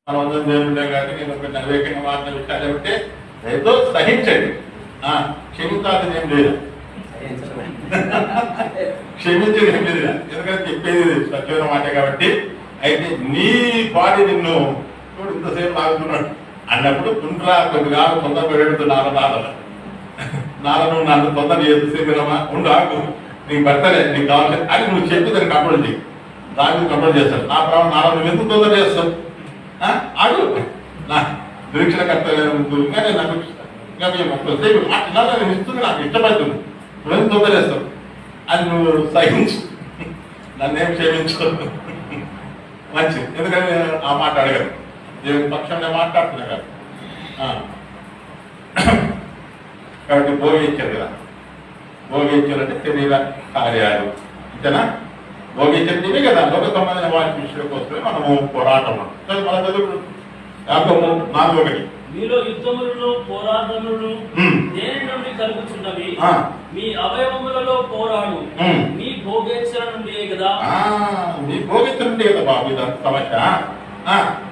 మనం అందరం దేవుడే కానీ నేను ఒక నైవేద్యంగా మారిన విషయాలు ఏమిటే ఏదో సహించండి. క్షమించాల్సిన ఏం లేదు, క్షమించేది ఏం లేదు. ఎందుకంటే చెప్పేది సత్యమైన మాట కాబట్టి. అయితే నీ బాడీ నిన్ను చూడు ఇంతసేపు లాగుతున్నాడు అన్నప్పుడు కుంట్రా కొద్దిగా తొందర పెడుతున్నాను నాన్న నన్ను తొందర చేసేమా ఉండు ఆకు నీకు పడతలే నీకు కావాల్సి అని నువ్వు చెప్పి దాన్ని కంట్రోల్ చేయి. దాన్ని కంట్రోల్ చేస్తాను. నా ప్రభావం నాన్న నువ్వు ఎందుకు తొందర చేస్తావు అడు నా నిరీక్షణ కర్తవ్యం ఇంకా నేను నాకు ఇంకా మేము నేను ఇస్తుంది నాకు ఇష్టపడుతుంది నువ్వు తొందర చేస్తావు అని నువ్వు సహించు, నన్నేం క్షమించు మంచిది. ఎందుకంటే ఆ మాట అడగదు, దేవుని పక్షంగా మాట్లాడుతున్నా కదా. కాబట్టి భోగించారు కదా, భోగించాలంటే శరీర కార్యాలు ఇంతేనా. భోగించే కదా లోక సంబంధమైన వాటి విషయం కోసమే మనము పోరాటం. మన చదువు 4:1 మీలో యుద్ధములను పోరాటములను దేని నుండి కలుగుచున్నవి? మీ అవయవములలో పోరాడు మీ భోగేచ్ఛల నుండి కదా. మీ భోగేచ్ఛల నుండి కదా బాబు ఇదంతా సమస్య.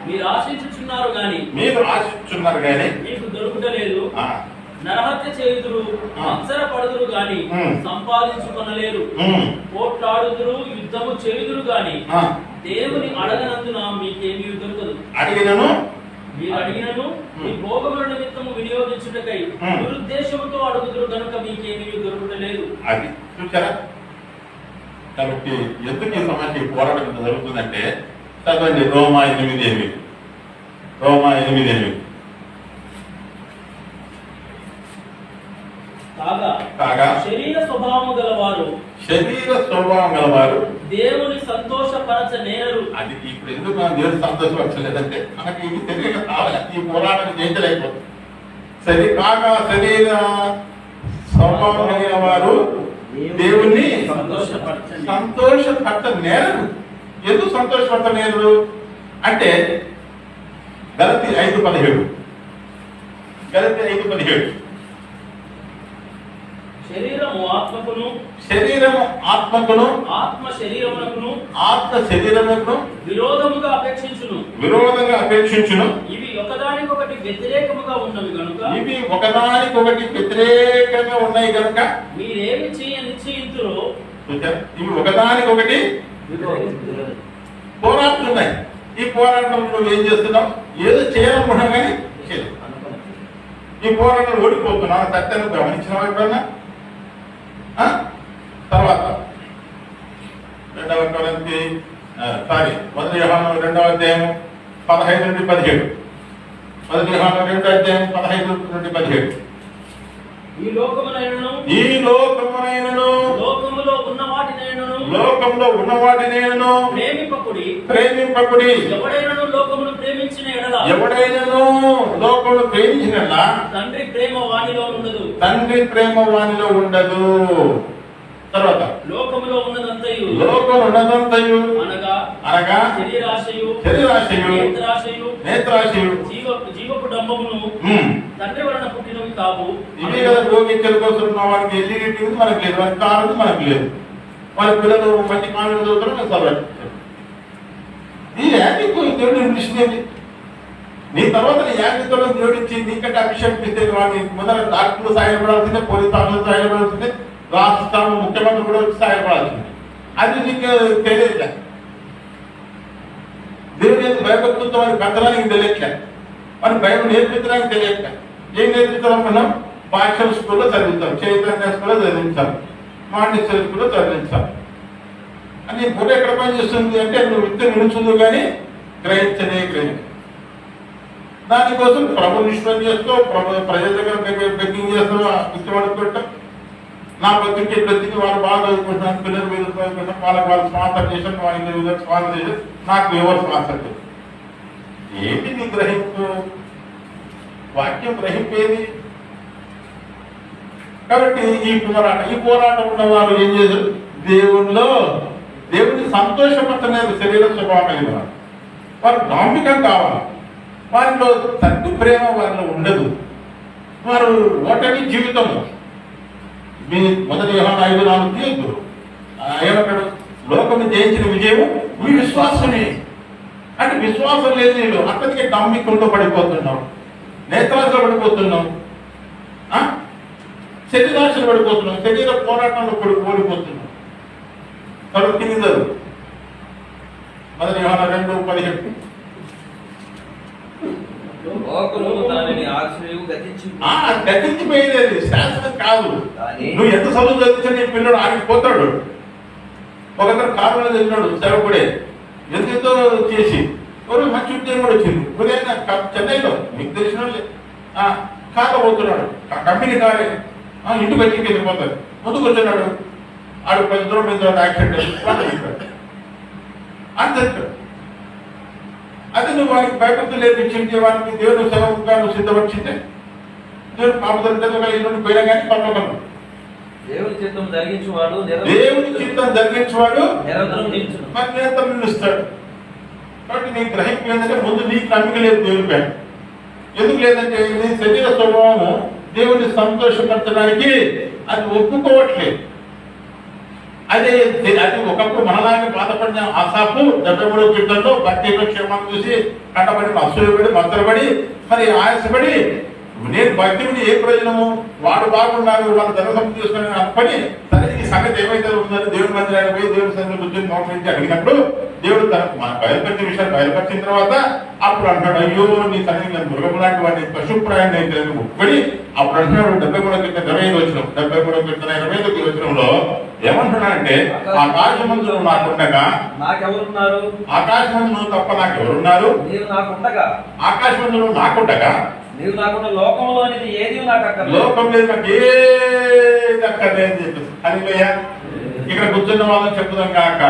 మీరు ఆశించుచున్నారు గాని మీకు దొరుకుటలేదు. నరహత్య చేయుదురు, అక్షర పడుదురు గాని సంపాదించుకొనలేరు. పోట్లాడుదురు, యుద్ధము చేయుదురు గాని దేవుని అడగనందున మీకేమీ దొరకదు. మీరు అడిగినను మీ భోగముల నిమిత్తము వినియోగించుటకై దురుద్దేశముతో అడుగుదురు కనుక మీకేమీ దొరకలేదు. అది చూసారా. కాబట్టి ఎందుకు ఈ సమస్య పోరాటం జరుగుతుందంటే చదవండి రోమా 8:8. కాగా శరీర స్వభావము గలవారు దేవుని సంతోషపరచనేరు. అది ఇప్పుడు ఎందుకు మనం దేవుని సంతోషపరచలేదంటే మనకి ఇది తెలియక కావాలి. ఈ పోరాటం జయించలేకపోతుంది. కాగా శరీర స్వభావం కలిగిన వారు దేవుణ్ణి సంతోషపరచనేరు. ఎందుకు సంతోషపడతనేరు అంటే గలతీ 5:17 శరీరము ఆత్మకును ఆత్మ శరీరమునకును విరోధంగా అపేక్షించును. ఇవి ఒకదానికొకటి వ్యతిరేకముగా ఉన్నవి కనుక మీరేమి నిశ్చయింతురో ఇవి ఒకదానికొకటి పోరాడుతున్నాయి. ఈ పోరాటంలో ఏం చేస్తున్నాం? ఏదో చేయాలనుకున్నాం కానీ చేయలేదు. ఈ పోరాటం ఓడిపోతున్నాం. సత్యాన్ని గమనించిన ఎప్పుడన్నా. తర్వాత 2 కొరింథీ 1 యోహాను 2వ అధ్యాయం 15 నుండి 17. 1 యోహాను 2వ అధ్యాయం 15 నుండి 17. ఈ లోకమునైనను లోకములో ఉన్న వాటినైనను ప్రేమింపకుడి. ఎవడైనను లోకమును ప్రేమించిన ఎడల తండ్రి ప్రేమ వానిలో ఉండదు. తర్వాత లోకములో ఉన్నదంతయు అనగా శరీరాశయు నేత్రాశయు జీవపు డంబమును తండ్రి వలన పుట్టినవి కావు. ఇవే కదా భోగించల కోసం వాడికి ఎల్ఈడి మనకు లేదు, వాడి కారు మనకు లేదు, వాళ్ళ పిల్లలు మంచి కాలేజీలో చదువుతారు చదవాలి. ఈ యాక్టింగ్ దేవుడు ఇస్తుంది. నీ తర్వాత యాక్టింగ్తో దేవుడిచ్చి నీకంటే అభిషేకం ఇస్తే వాడిని మొదల డాక్టర్లు సహాయపడాల్సిందే, పోలీసు ఆఫీసర్లు సహాయపడాల్సిందే, రాష్ట్రం ముఖ్యమంత్రి కూడా వచ్చి సహాయపడాల్సిందే. అది నీకు తెలియట్లే. దేవుని భయభక్తులతో వారికి పెద్దడానికి తెలియట్లే, వారి భయం నేర్పించడానికి తెలియట్లే. ఏం నేర్పించాలనుకున్నాం? భాషల స్కూల్లో చదివించాం, చైతన్య స్కూల్లో చదివించాం, మాండేశ్వరి స్కూల్లో చదివించాం. అని బుర్ర ఎక్కడ పని చేస్తుంది అంటే నువ్వు విత్తు నిలుచుంది కానీ గ్రహించనే గ్రహించు. దానికోసం ప్రభు నిష్పం చేస్తూ ప్రజల దగ్గర బెగ్గింగ్ చేస్తూ ఇష్టపడుతుంటాం. నా బ్రతికి వాళ్ళు బాగా చదువుకుంటున్నాను, పిల్లలు మీద చదువుకుంటాం, వాళ్ళు స్పాన్సర్ చేశాను, వాళ్ళ స్పాన్సర్ చేశారు, నాకు ఎవరు స్పాన్సర్ చేశారు. ఏంటి నీ గ్రహింపు? వాక్యం గ్రహింపేది. కాబట్టి ఈ పోరాటం ఉన్న వాళ్ళు ఏం చేశారు? దేవుని సంతోషపడతలేదు. శరీర స్వభావం కలిగిన వారు డాంబికం కావాలి. వారిలో తండ్రి ప్రేమ వారిలో ఉండదు. వారు ఓటమి జీవితము. మీ 1 యోహాను 5:4 తీయద్దు. ఏమంటాడు? లోకము జయించిన విజయము మీ విశ్వాసమే. అంటే విశ్వాసం లేదు నీళ్ళు. అక్కడికి నమ్మికల్లో పడిపోతున్నావు, నేత్రాశలో పడిపోతున్నావు, శరీరాశలు పడిపోతున్నావు, శరీర పోరాటంలో ఓడిపోతున్నావు. కాబట్టి కింద మొదటి యోహాను 2:17 గతించిపోయేది శాశ్వతం కాదు. నువ్వు ఎంత చదువు చదివితే నీ పిల్లడు ఆగిపోతాడు. ఒకతను కారులో చదివినాడు సేవకుడే, ఎంతో చేసి ఎవరు మంచి ఉద్యోగం కూడా వచ్చింది. ఉదయం చెన్నైలో మీకు తెలిసిన కారు పోతున్నాడు, కంపెనీ కారే, ఇంటికి వచ్చి వెళ్ళిపోతాడు. ముందుకు వచ్చినాడు, ఆడు 10 దూరం యాక్సిడెంట్ అని చెప్పాడు. అది నువ్వు వానికి భయపడుతూ లేపించింటే, వానికి దేవుడు సేవకుగా నువ్వు సిద్ధపరిచింటే దేవుడు పాపదంటే పోయినా కానీ పర్వాలేదు. దేవుని చిత్తం జరిగించేవాడు మరి నిరంతరం నిలుస్తాడు. కాబట్టి నీ గ్రహింపు ఏంటంటే ముందు నీకు నమ్మిక లేదు దేవుని పైన. ఎందుకు లేదంటే నీ శరీర స్వభావము దేవుని సంతోషపరచడానికి అది ఒప్పుకోవట్లేదు. అది ఒకప్పుడు మనలాగా బాధపడిన ఆసాపు 73వ కీర్తనలో భక్తి క్షేమాన్ని చూసి కంటపడి అసూయపడి మద్దరపడి మరి ఆయాసపడి నేను భక్తుడిని ఏ ప్రయోజనము, వాడు బాగున్నారు, వాళ్ళు ధనసంపద చేసుకుని అనుకొని సరే ఈ సంగతి ఏమైతే ఉందని దేవుడి మందిరానికి పోయి దేవుడి సంగతి కూర్చొని మోసం అడిగినప్పుడు దేవుడు తనకు మన బయలుపరిచిన విషయాలు బయలుపరిచిన తర్వాత అప్పుడు అంటాడు, అయ్యో నీ సన్నిధి నేను మృగం లాంటి వాడిని పశుప్రాయాన్ని అయితే ఒప్పుకొని అప్పుడు అంటున్నాడు 73వ కీర్తన 25వ వచనం 73వ కీర్తన 25వ వచనంలో ఏమంటున్నాడంటే ఆకాశమందు నాకుండగా నాకెవరున్నారు, ఆకాశమందు తప్ప నాకెవరున్నారు, ఆకాశమందు నాకుండగా నీవు నాకున్న లోకంలోనిది ఏది నాకు అక్కర్లేదు, లోకం లేదు నాకు ఏది అక్కర్లేదు చెప్పి హల్లెలూయా. ఇక్కడ కూర్చున్న వాళ్ళని చెప్పుదాం కాక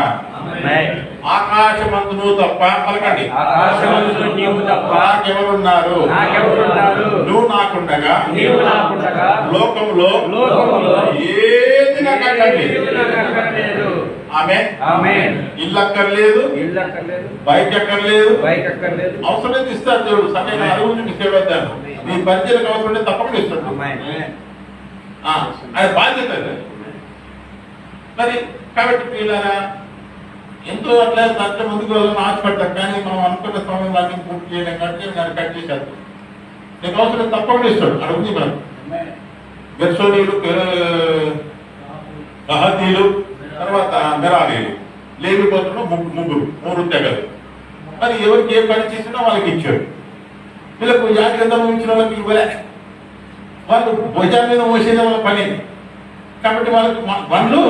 ఆకాశమందును తప్ప పలకండి, నాకెవరున్నారు, నువ్వు నాకుండగా లోకంలో ఏది నాకు అక్కర్లేదు. ఆమేన్. ఇల్లు అక్కర్లేదు, బైక్ అక్కర్లేదు, అవసరం ఇస్తాడు దేవుడు. సమయం అరువు నీకు సేవద్దాను, నీ పరిచయకు అవసరం తప్పకుండా ఇస్తాడు. అది బాధ్యత. మరి కాబట్టి పిల్లరా ఎంతో అట్లా దాంట్లో ముందుకు ఆశపడ్డాం, కానీ మనం అనుకున్న సమయం వాటిని పూర్తి చేయడం కంటే దాన్ని కట్ చేసేస్తాం. నీకు అవసరం తప్పకుండా ఇస్తాడు. అడుగుతుంది మనం గెర్షోనీయులు, కహాతీయులు, తర్వాత మెరారీలు, లేవి గోత్రంలో ముగ్గురు 3 తెగలు. మరి ఎవరికి ఏ పని చేసినా వాళ్ళకి ఇచ్చాడు. వీళ్ళకు యాజకత్వం ఇచ్చిన వాళ్ళకి ఇవ్వలే, వాళ్ళు భుజాల మీద మోసేదే వాళ్ళ పని. కాబట్టి వాళ్ళకి పనులు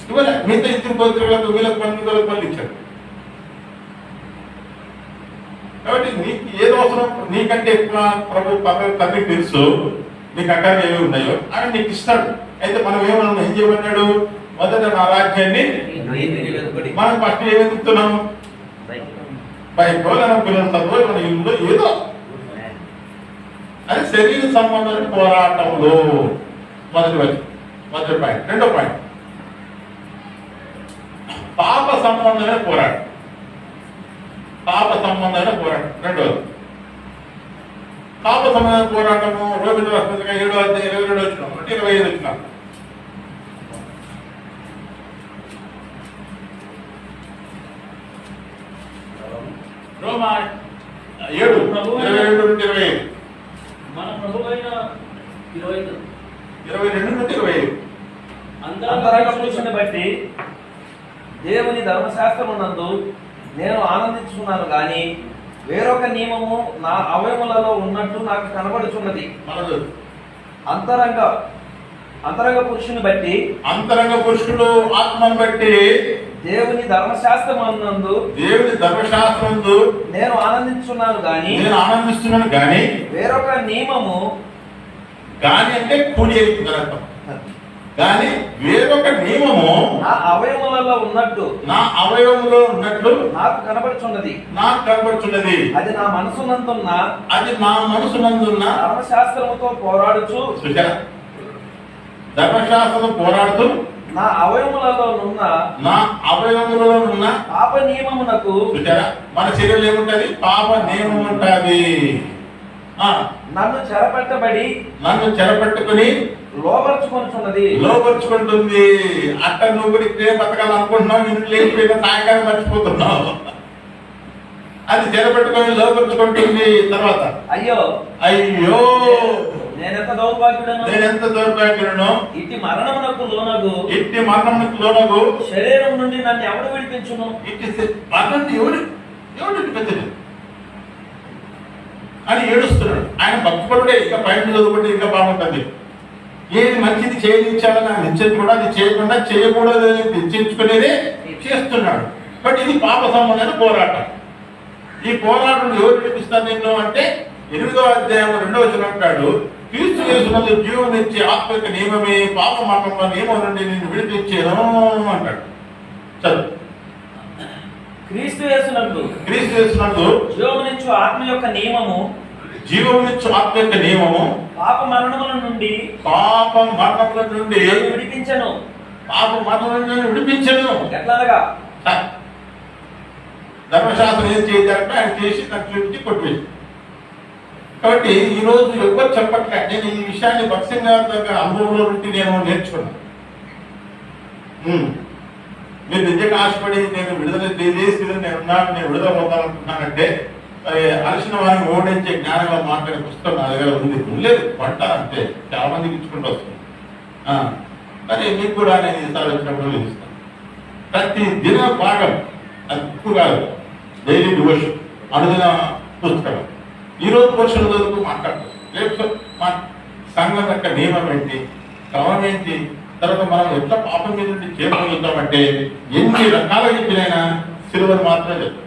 ఇవ్వలే. మిగతా ఇద్దరు గోత్రాలకు వీళ్ళకి పనులు ఇచ్చాడు. కాబట్టి నీకు ఏదో అవసరం, నీకంటే ఎక్కువ ప్రభు తండ్రికి తెలుసు నీకు అక్కడ ఏవి ఉన్నాయో అని నీకు ఇస్తాడు. అయితే మనం ఏం చేయమన్నాడు, మొదట నా రాజ్యాన్ని మనం ఫస్ట్ ఏమెత్తుతున్నాము, బైక్ పిల్లలు ఇల్లు ఏదో అది శరీర సంబంధమైన పోరాటంలో మొదటి పాయింట్. రెండో పాయింట్ పాప సంబంధమైన పోరాటం. రెండోది పాప సంబంధమైన పోరాటము. రోమిల పత్రిక 7:22 వచ్చిన 25 వచ్చిన రోమా 7:22-25 మన ప్రభువైన 22-25 అంతరంగ పురుషుని బట్టి దేవుని ధర్మశాస్త్రమునందు నేను ఆనందించుకున్నాను గాని వేరొక నియమము నా అవయములలో ఉన్నట్టు నాకు కనబడుచున్నది. అంతరంగ పురుషుని బట్టి, అంతరంగ పురుషుడు ఆత్మను బట్టి దేవుని ధర్మశాస్త్రమునందు నేను ఆనందించున్నాను గాని వేరొక నియమము, గాని అంటే కూడి అర్థం, కానీ వేరొక నియమము నా అవయవములలో ఉన్నట్టు నాకు కనబడుచున్నది. అది నా మనసునందున్న ధర్మశాస్త్రముతో పోరాడుచు నా అవయవములలో ఉన్న పాప నియమమునకు. మన శరీరంలో ఏముంటది? పాప నియమం ఉంటది. నన్ను చెరపట్టుకుని లోపరుచుకుంటుంది. అట్ట నువ్వు కూడా ఇక్కడే బతకాలనుకుంటున్నావు, ఇంట్లో లేకపోయినా సాయంకాలం మర్చిపోతున్నావు. అది తెరపెట్టుకొని లోపరుచుకుంటుంది. తర్వాత అయ్యో అయ్యో నేనెంత దౌర్భాగ్యుడను, నేనెంత దౌర్భాగ్యుడను, ఇట్టి మరణమునకు లోనగు, ఇట్టి మరణమునకు లోనగు, శరీరం నుండి నన్ను ఎవడు విడిపించును, ఇట్టి మరణం ఎవడు విడిపించలేదు అని ఏడుస్తున్నాడు. ఆయన భక్తుడే, ఇంకా పైన చదువుకుంటే ఇంకా బాగుంటుంది. ఏది మంచిది చేయనిచ్చాడని ఆయన నిశ్చయం కూడా అది చేయకుండా చేయకూడదు అని నిశ్చయించుకునేదే చేస్తున్నాడు. బట్ ఇది పాప సంబంధమైన పోరాటం. ఈ పోరాటం ఎవరు విడిపిస్తారు నిన్ను అంటే 8వ అధ్యాయం 2వ వచనం అంటాడు, క్రీస్తు యేసునందు జీవం ఇచ్చే ఆత్మిక నియమమే పాప మరణంలో నియమం నుండి నేను విడిపించాను అంటాడు. చదువు. క్రీస్తు యేసునందు జీవమునిచ్చు ఆత్మ యొక్క నియమము, జీవమునిచ్చు ఆత్మ యొక్క నియమము పాప మరణముల నుండి విడిపించను, పాప మరణముల నుండి విడిపించను. ఎట్లాగా ధర్మశాస్త్రం ఏం చేయాలంటే ఆయన చేసి నాకు చూపించి కొట్టివేసి. కాబట్టి ఈరోజు ఎవరు చెప్పట్లే. నేను ఈ విషయాన్ని భక్సింగ్ గారి అనుభవంలో నుండి నేను నేర్చుకున్నాను. మీరు నిజంగా ఆశపడి నేను విడుదల చేసి నేను ఉన్నాను, నేను విడుదల పొందాలనుకుంటున్నానంటే అలసిన వారిని ఓడించే జ్ఞానంగా మాట్లాడే పుస్తకం నా దగ్గర ఉంది. లేదు పంట అంటే చాలా మందికి ఇచ్చుకుంటూ వస్తుంది. కానీ మీకు కూడా నేను ఈసారి వచ్చినప్పుడు ఇస్తాను. ప్రతి దిన భాగం అది బుక్కు కాదు, డైలీ డివోషన్ అనుదిన పుస్తకం. ఈరోజు పురుషుల చదువుతూ మాట్లాడతాం. రేపు సంఘం యొక్క నియమం ఏంటి, క్రమం ఏంటి, తర్వాత మనం ఎట్లా పాపం మీద నుండి చేయగలుగుతామంటే ఎన్ని రకాల చెప్పినైనా సిలువను మాత్రమే చెప్తాం.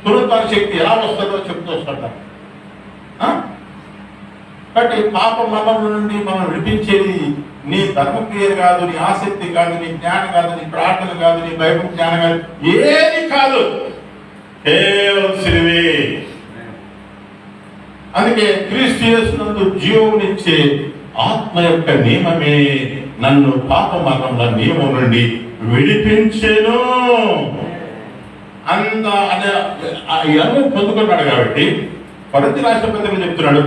పునరుత్థాన శక్తి ఎలా వస్తుందో చెప్తూ వస్తుంటాం. కాబట్టి పాప మరణం నుండి మనం విడిపించేది నీ ధర్మక్రియలు కాదు, నీ ఆసక్తి కాదు, నీ జ్ఞానం కాదు, నీ ప్రార్థన కాదు, నీ బైబిల్ జ్ఞానం కాదు, ఏది కాదు, కేవలం సిలువే. అందుకే క్రీస్తు యేసునందు జీవమునిచ్చే ఆత్మ యొక్క నియమమే నన్ను పాప మరణంలో నియమం నుండి విడిపించెను. అంత అనే అనుభవం పొందుకున్నాడు. కాబట్టి కొరింథీ రాష్ట్రపతిని చెప్తున్నాడు,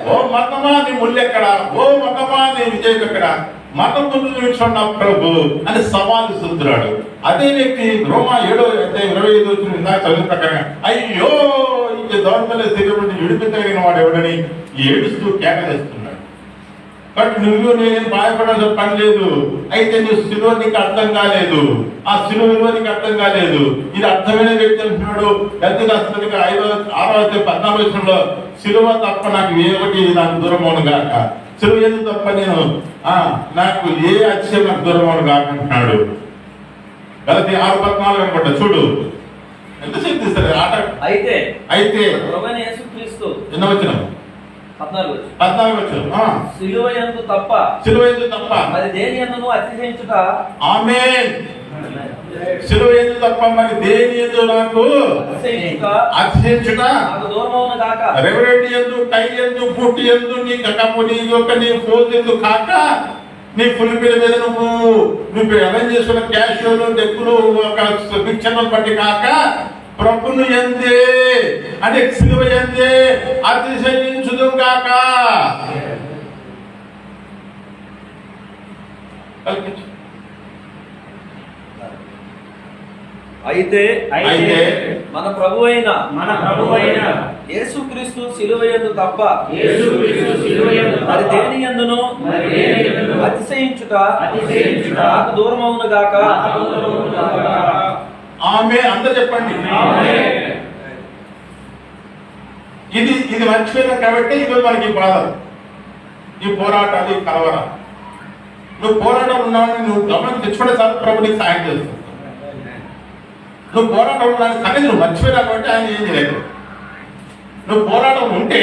ఓ మతమా నీ ముళ్ళెక్కడా, ఓ మతమా నీ విజయం ఎక్కడా, మతం ముందు చూపించుకున్న ప్రభు అని సవాలు ఇస్తున్నాడు. అదే వ్యక్తి రోమా 7:25 ఇందాక చదివిన ప్రకారం అయ్యో ఇంక దౌర్బల్య స్థితి నుండి విడిపించగలిగిన వాడు ఎవడని ఏడుస్తూ కేకలేస్తున్నాడు. బట్ నువ్వు నేను బాధపడాల్సిన పని లేదు. అయితే నువ్వు సిలువ నీకు అర్థం కాలేదు, ఆ సిలువ విలువ నీకు అర్థం కాలేదు. ఇది అర్థమైన వ్యక్తి అంటున్నాడు. గద్దికి 6:14 సిలువ తప్ప నాకు ఏ ఒకటి నాకు దూరం అవును కాక, సిలువ ఎందుకు తప్ప నేను నాకు ఏ అతిశయం నాకు దూరం అవును కాక అంటున్నాడు. గలతీ 6:14 అనుకుంటా, చూడు ఎంతసేపు తీస్తారు ఆట. అయితే ఎన్న వచ్చిన 14 సిలువ యందు తప్ప మరి దేని యందును అతిశయించుట, ఆమేన్. సిలువ యందు తప్ప మరి దేని యందు నాకు అతిశయించుట నాకు దూరమవును గాక. రెవరెండ్ యందు, టై యందు, పుట్టి యందు, నీ కకపు నీ యొక్క నీ ఫోజ్ యందు కాక, నీ పులిపిల మీద నువ్వు అరేంజ్ చేసుకున్న క్యాషువల్ డెక్కులు ఒక భిక్షను బట్టి కాక ప్రభును యందే అంటే సిలువ యందే అతిశయించుదు గాక. అయితే మన ప్రభువైన యేసుక్రీస్తు సిలువ యందు తప్ప మరి దేని యందును అతిశయించుట నాకు దూరమవును గాక. ఆమె అందరూ చెప్పండి. ఇది మర్చిపోయినాం కాబట్టి ఈరోజు మనకి బాధ, ఈ పోరాటాలు, ఈ కలవరం. నువ్వు పోరాటం ఉన్నావని నువ్వు గమనం తెచ్చుకునే సార్ ప్రభు నీకు సాయం చేస్తావు. నువ్వు పోరాటం ఉన్నాను కానీ నువ్వు మర్చిపోయినా కాబట్టి ఆయన ఏం చేయలేదు. నువ్వు పోరాటం ఉంటే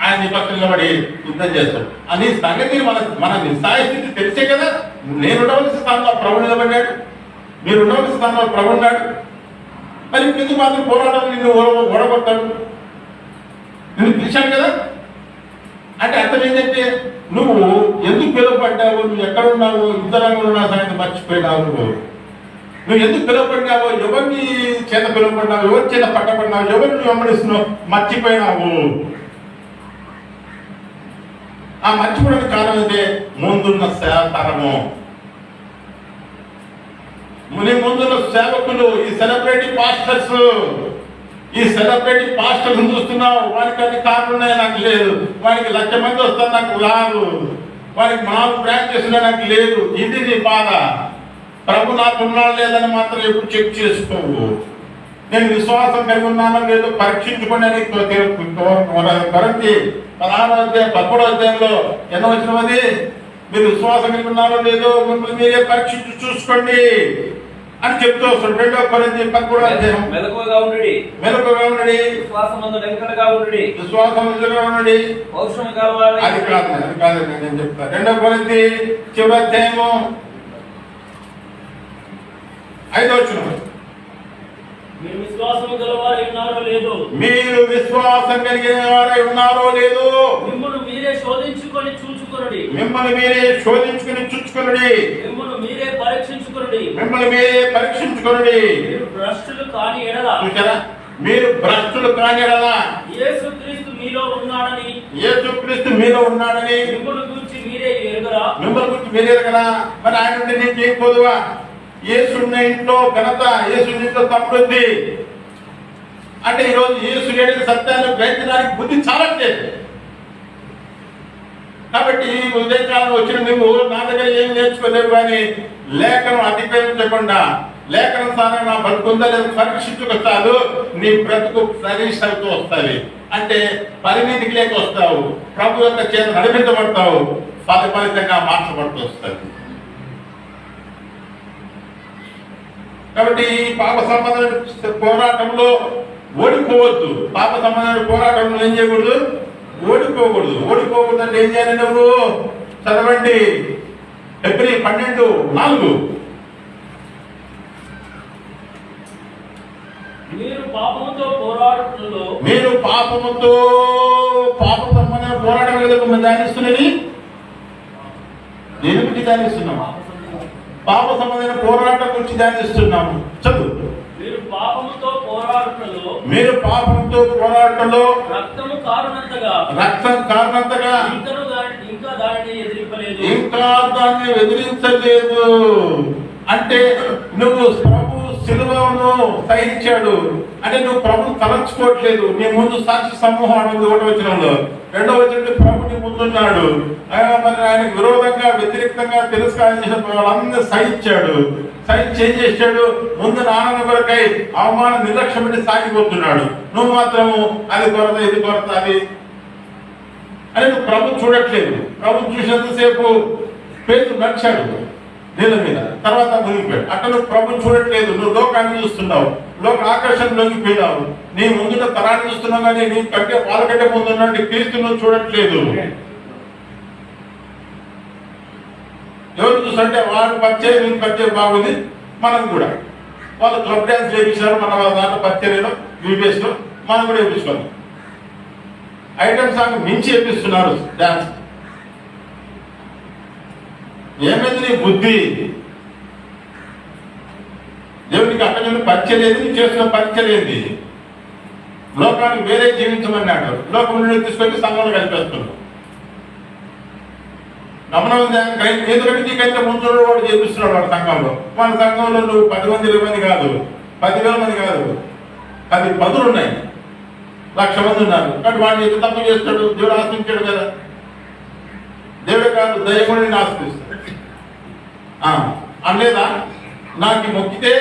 ఆయన నీ పక్కన నిలబడి యుద్ధం చేస్తాడు. అని సంగతి మన నిస్సాయ స్థితి తెలిసే కదా. నేను ఉండవలసిన స్థానంలో ప్రభు నిలబడ్డాడు, మీరు ఉండవలసిన స్థానంలో ప్రభు ఉన్నాడు. మరి ఎందుకు మాత్రం పోరాటం నిన్ను ఓడగొట్టాడు? నిన్ను పిలిచాడు కదా. అంటే అర్థం ఏంటంటే నువ్వు ఎందుకు పిలువపడ్డావు, నువ్వు ఎక్కడున్నావు, యుద్ధరంగంలో ఉన్న సంగతి మర్చిపోయినావు. నువ్వు ఎందుకు పిలువపడినావు, ఎవరిని చేత పిలువపడినావు, ఎవరి చేత పట్టబడినావు, ఎవరిని వెంబడిస్తున్నావు మర్చిపోయినావు. ఆ మర్చిపోవడానికి కారణం అయితే ముందున్న తరము. నీ ముందున్న సేవకులు, ఈ సెలబ్రిటీ పాస్టర్స్ చూస్తున్నావు. వాడికి అన్ని కార్లు ఉన్నాయి, నాకు లేదు. వాడికి 1,00,000 మంది వస్తారు, నాకు రాదు. వాడికి 4 బ్రాంచెస్ నాకు లేదు. ఇది నీ బాధ. ప్రభు నాకున్నాడు లేదని మాత్రం ఎప్పుడు చెక్ చేసుకోవు. నేను విశ్వాసం కలిగి ఉన్నానో లేదో పరీక్షించుకోండి అని కొరంతి 16 అధ్యాయంలో ఎన్నో వచ్చినది, మీరు విశ్వాసం కలిగి ఉన్నారో లేదో మిమ్మల్ని మీరే పరీక్షించి చూసుకోండి అని చెప్తూ వస్తాడు. 2 కొరింథీ 11 అధ్యాయం. మెలకువగా ఉండుడి, విశ్వాసమందు నిలకడగా ఉండుడి, పౌరుషము గలవారై. అది కాదు నేను చెప్తాను. 2 కొరింథీ చివరి అధ్యాయము 5వ వచనం. మీరు విశ్వాసం గలవారై ఉన్నారో లేదో, మీరు విశ్వాసం కలిగిన వారై ఉన్నారో లేదో మిమ్మల్ని మీరే శోధించుకొని చూచుకొనుడి, మిమ్మల్ని మీరే శోధించుకుని చూచుకొనుడి, మిమ్మల్ని మీరే పరీక్షించుకొనుడి. మిమ్మల్ని మీరే పరీక్షించుకొనుడి. మీరు భ్రష్టులు కాని ఎడల, చూసారా, మీరు భ్రష్టులు కాని ఎడల యేసుక్రీస్తు మీలో ఉన్నాడని, యేసుక్రీస్తు మీలో ఉన్నాడని మిమ్మల్ని గురించి మీరే ఎరుగరా. మిమ్మల్ని గురించి మీరే కదా. మరి ఆయన నుండి నీకేం పొదువా? యేసున్న ఇంట్లో ఘనత, యేసున్న ఇంట్లో సమృద్ధి. అంటే ఈరోజు యేసు లేని సత్యాన్ని గ్రహించడానికి బుద్ధి చాలట్లేదు. కాబట్టి ఈ ఉదయకాలంలో వచ్చిన నువ్వు నా దగ్గర ఏం నేర్చుకోలేవు, కానీ లేఖనం అతిక్రమించకుండా లేఖనం సారా నా బతుకుందా లేదా పరీక్షించుకొస్తాడు. నీ బ్రతుకు ప్రవేశిస్తూ వస్తాయి. అంటే పరిమితికి లేక వస్తావు, ప్రభు యొక్క చేత నడిపించబడతావు, ఫలితంగా మార్చబడుతూ వస్తావు. కాబట్టి ఈ పాప సంబంధమైన పోరాటంలో ఓడిపోవద్దు. పాప సంబంధమైన పోరాటంలో ఏం చేయకూడదు? ఓడిపోకూడదు అంటే ఏం చేయాలి? నువ్వు చదవండి, ఫిబ్రవరి 12:4. మీరు పాపముతో పోరాడుతున్నలో, మీరు పాప సంబంధమైన పోరాటం ఏదో ధ్యానిస్తున్నది. దేని గురించి ధ్యానిస్తున్నాము? పాప సంబంధమైన పోరాటం గురించి ధ్యానిస్తున్నాము. చదువు. మీరు పాపముతో పోరాటంలో రక్తం కారణంతగా ఇంకా దాన్ని ఎదిరించలేదు. అంటే నువ్వు ప్రభు సిలువను సహించాడు అంటే నువ్వు ప్రభుని తలంచుకోవట్లేదు. నీ ముందు సాక్షి సమూహం అనేది 1వ వచనంలో. 2వ వచనంలో ప్రభు నీ ముందున్నాడు. మరి ఆయనకు విరోధంగా వ్యతిరేకంగా తిరస్కారం చేసిన వాళ్ళందరూ సహించాడు. సహించి ఏం చేశాడు? ముందు ఆనంద కొరకై అవమాన నిర్లక్ష్యం పెట్టి సాగిపోతున్నాడు. నువ్వు మాత్రము అది కొరత, ఇది కొరత, అది అని నువ్వు ప్రభు చూడట్లేదు. ప్రభు చూసినంతసేపు పేరు నడిచాడు నీళ్ళ మీద, తర్వాత మునిగిపోయాడు. అట్లా నువ్వు ప్రభుని చూడట్లేదు. నువ్వు లోకాన్ని చూస్తున్నావు, లోక ఆకర్షణలోకి పోయినావు. నీ ముందున్న తరాన్ని చూస్తున్నావు, కానీ నీ కంటే వాళ్ళకంటే ముందున్న క్రీస్తు నువ్వు చూడట్లేదు. ఎవరు చూస్తుంటే వాడు పరిచయం, నేను పరిచయం బాగుంది, మనం కూడా వాళ్ళు క్లబ్ డ్యాన్స్ చేయించారు. మన దాంట్లో పరిచర్యలో యూపీఎస్లో మనం కూడా వేయించుకోవాలి. ఐటమ్ సాంగ్ మించి వేపిస్తున్నారు డ్యాన్స్. ఏమైంది నీ బుద్ధి? దేవునికి అక్కడ పరిచయం ఏది, నీ చేస్తున్న పరిచయం ఏంది? లోకానికి వేరే జీవించమన్నాడు. లోకం నుండి తీసుకొచ్చి సంఘంలో కలిపేస్తున్నాడు. గమనం ఎందుకంటే నీకైతే ముందు వాడు చేపిస్తున్నాడు వాడు సంఘంలో. వాళ్ళ సంఘంలో నువ్వు 10 మంది 20 మంది కాదు, 10,000 మంది కాదు, 10 పదులు ఉన్నాయి, 1,00,000 మంది ఉన్నారు. కాబట్టి వాడిని ఎంత తప్పు చేస్తాడు? దేవుడు ఆశ్రయించాడు కదా. దేవుడే కాదు, దయ్యం నేను ఆశ్రయిస్తాడు. అనలేదా? నాకు మొక్కితే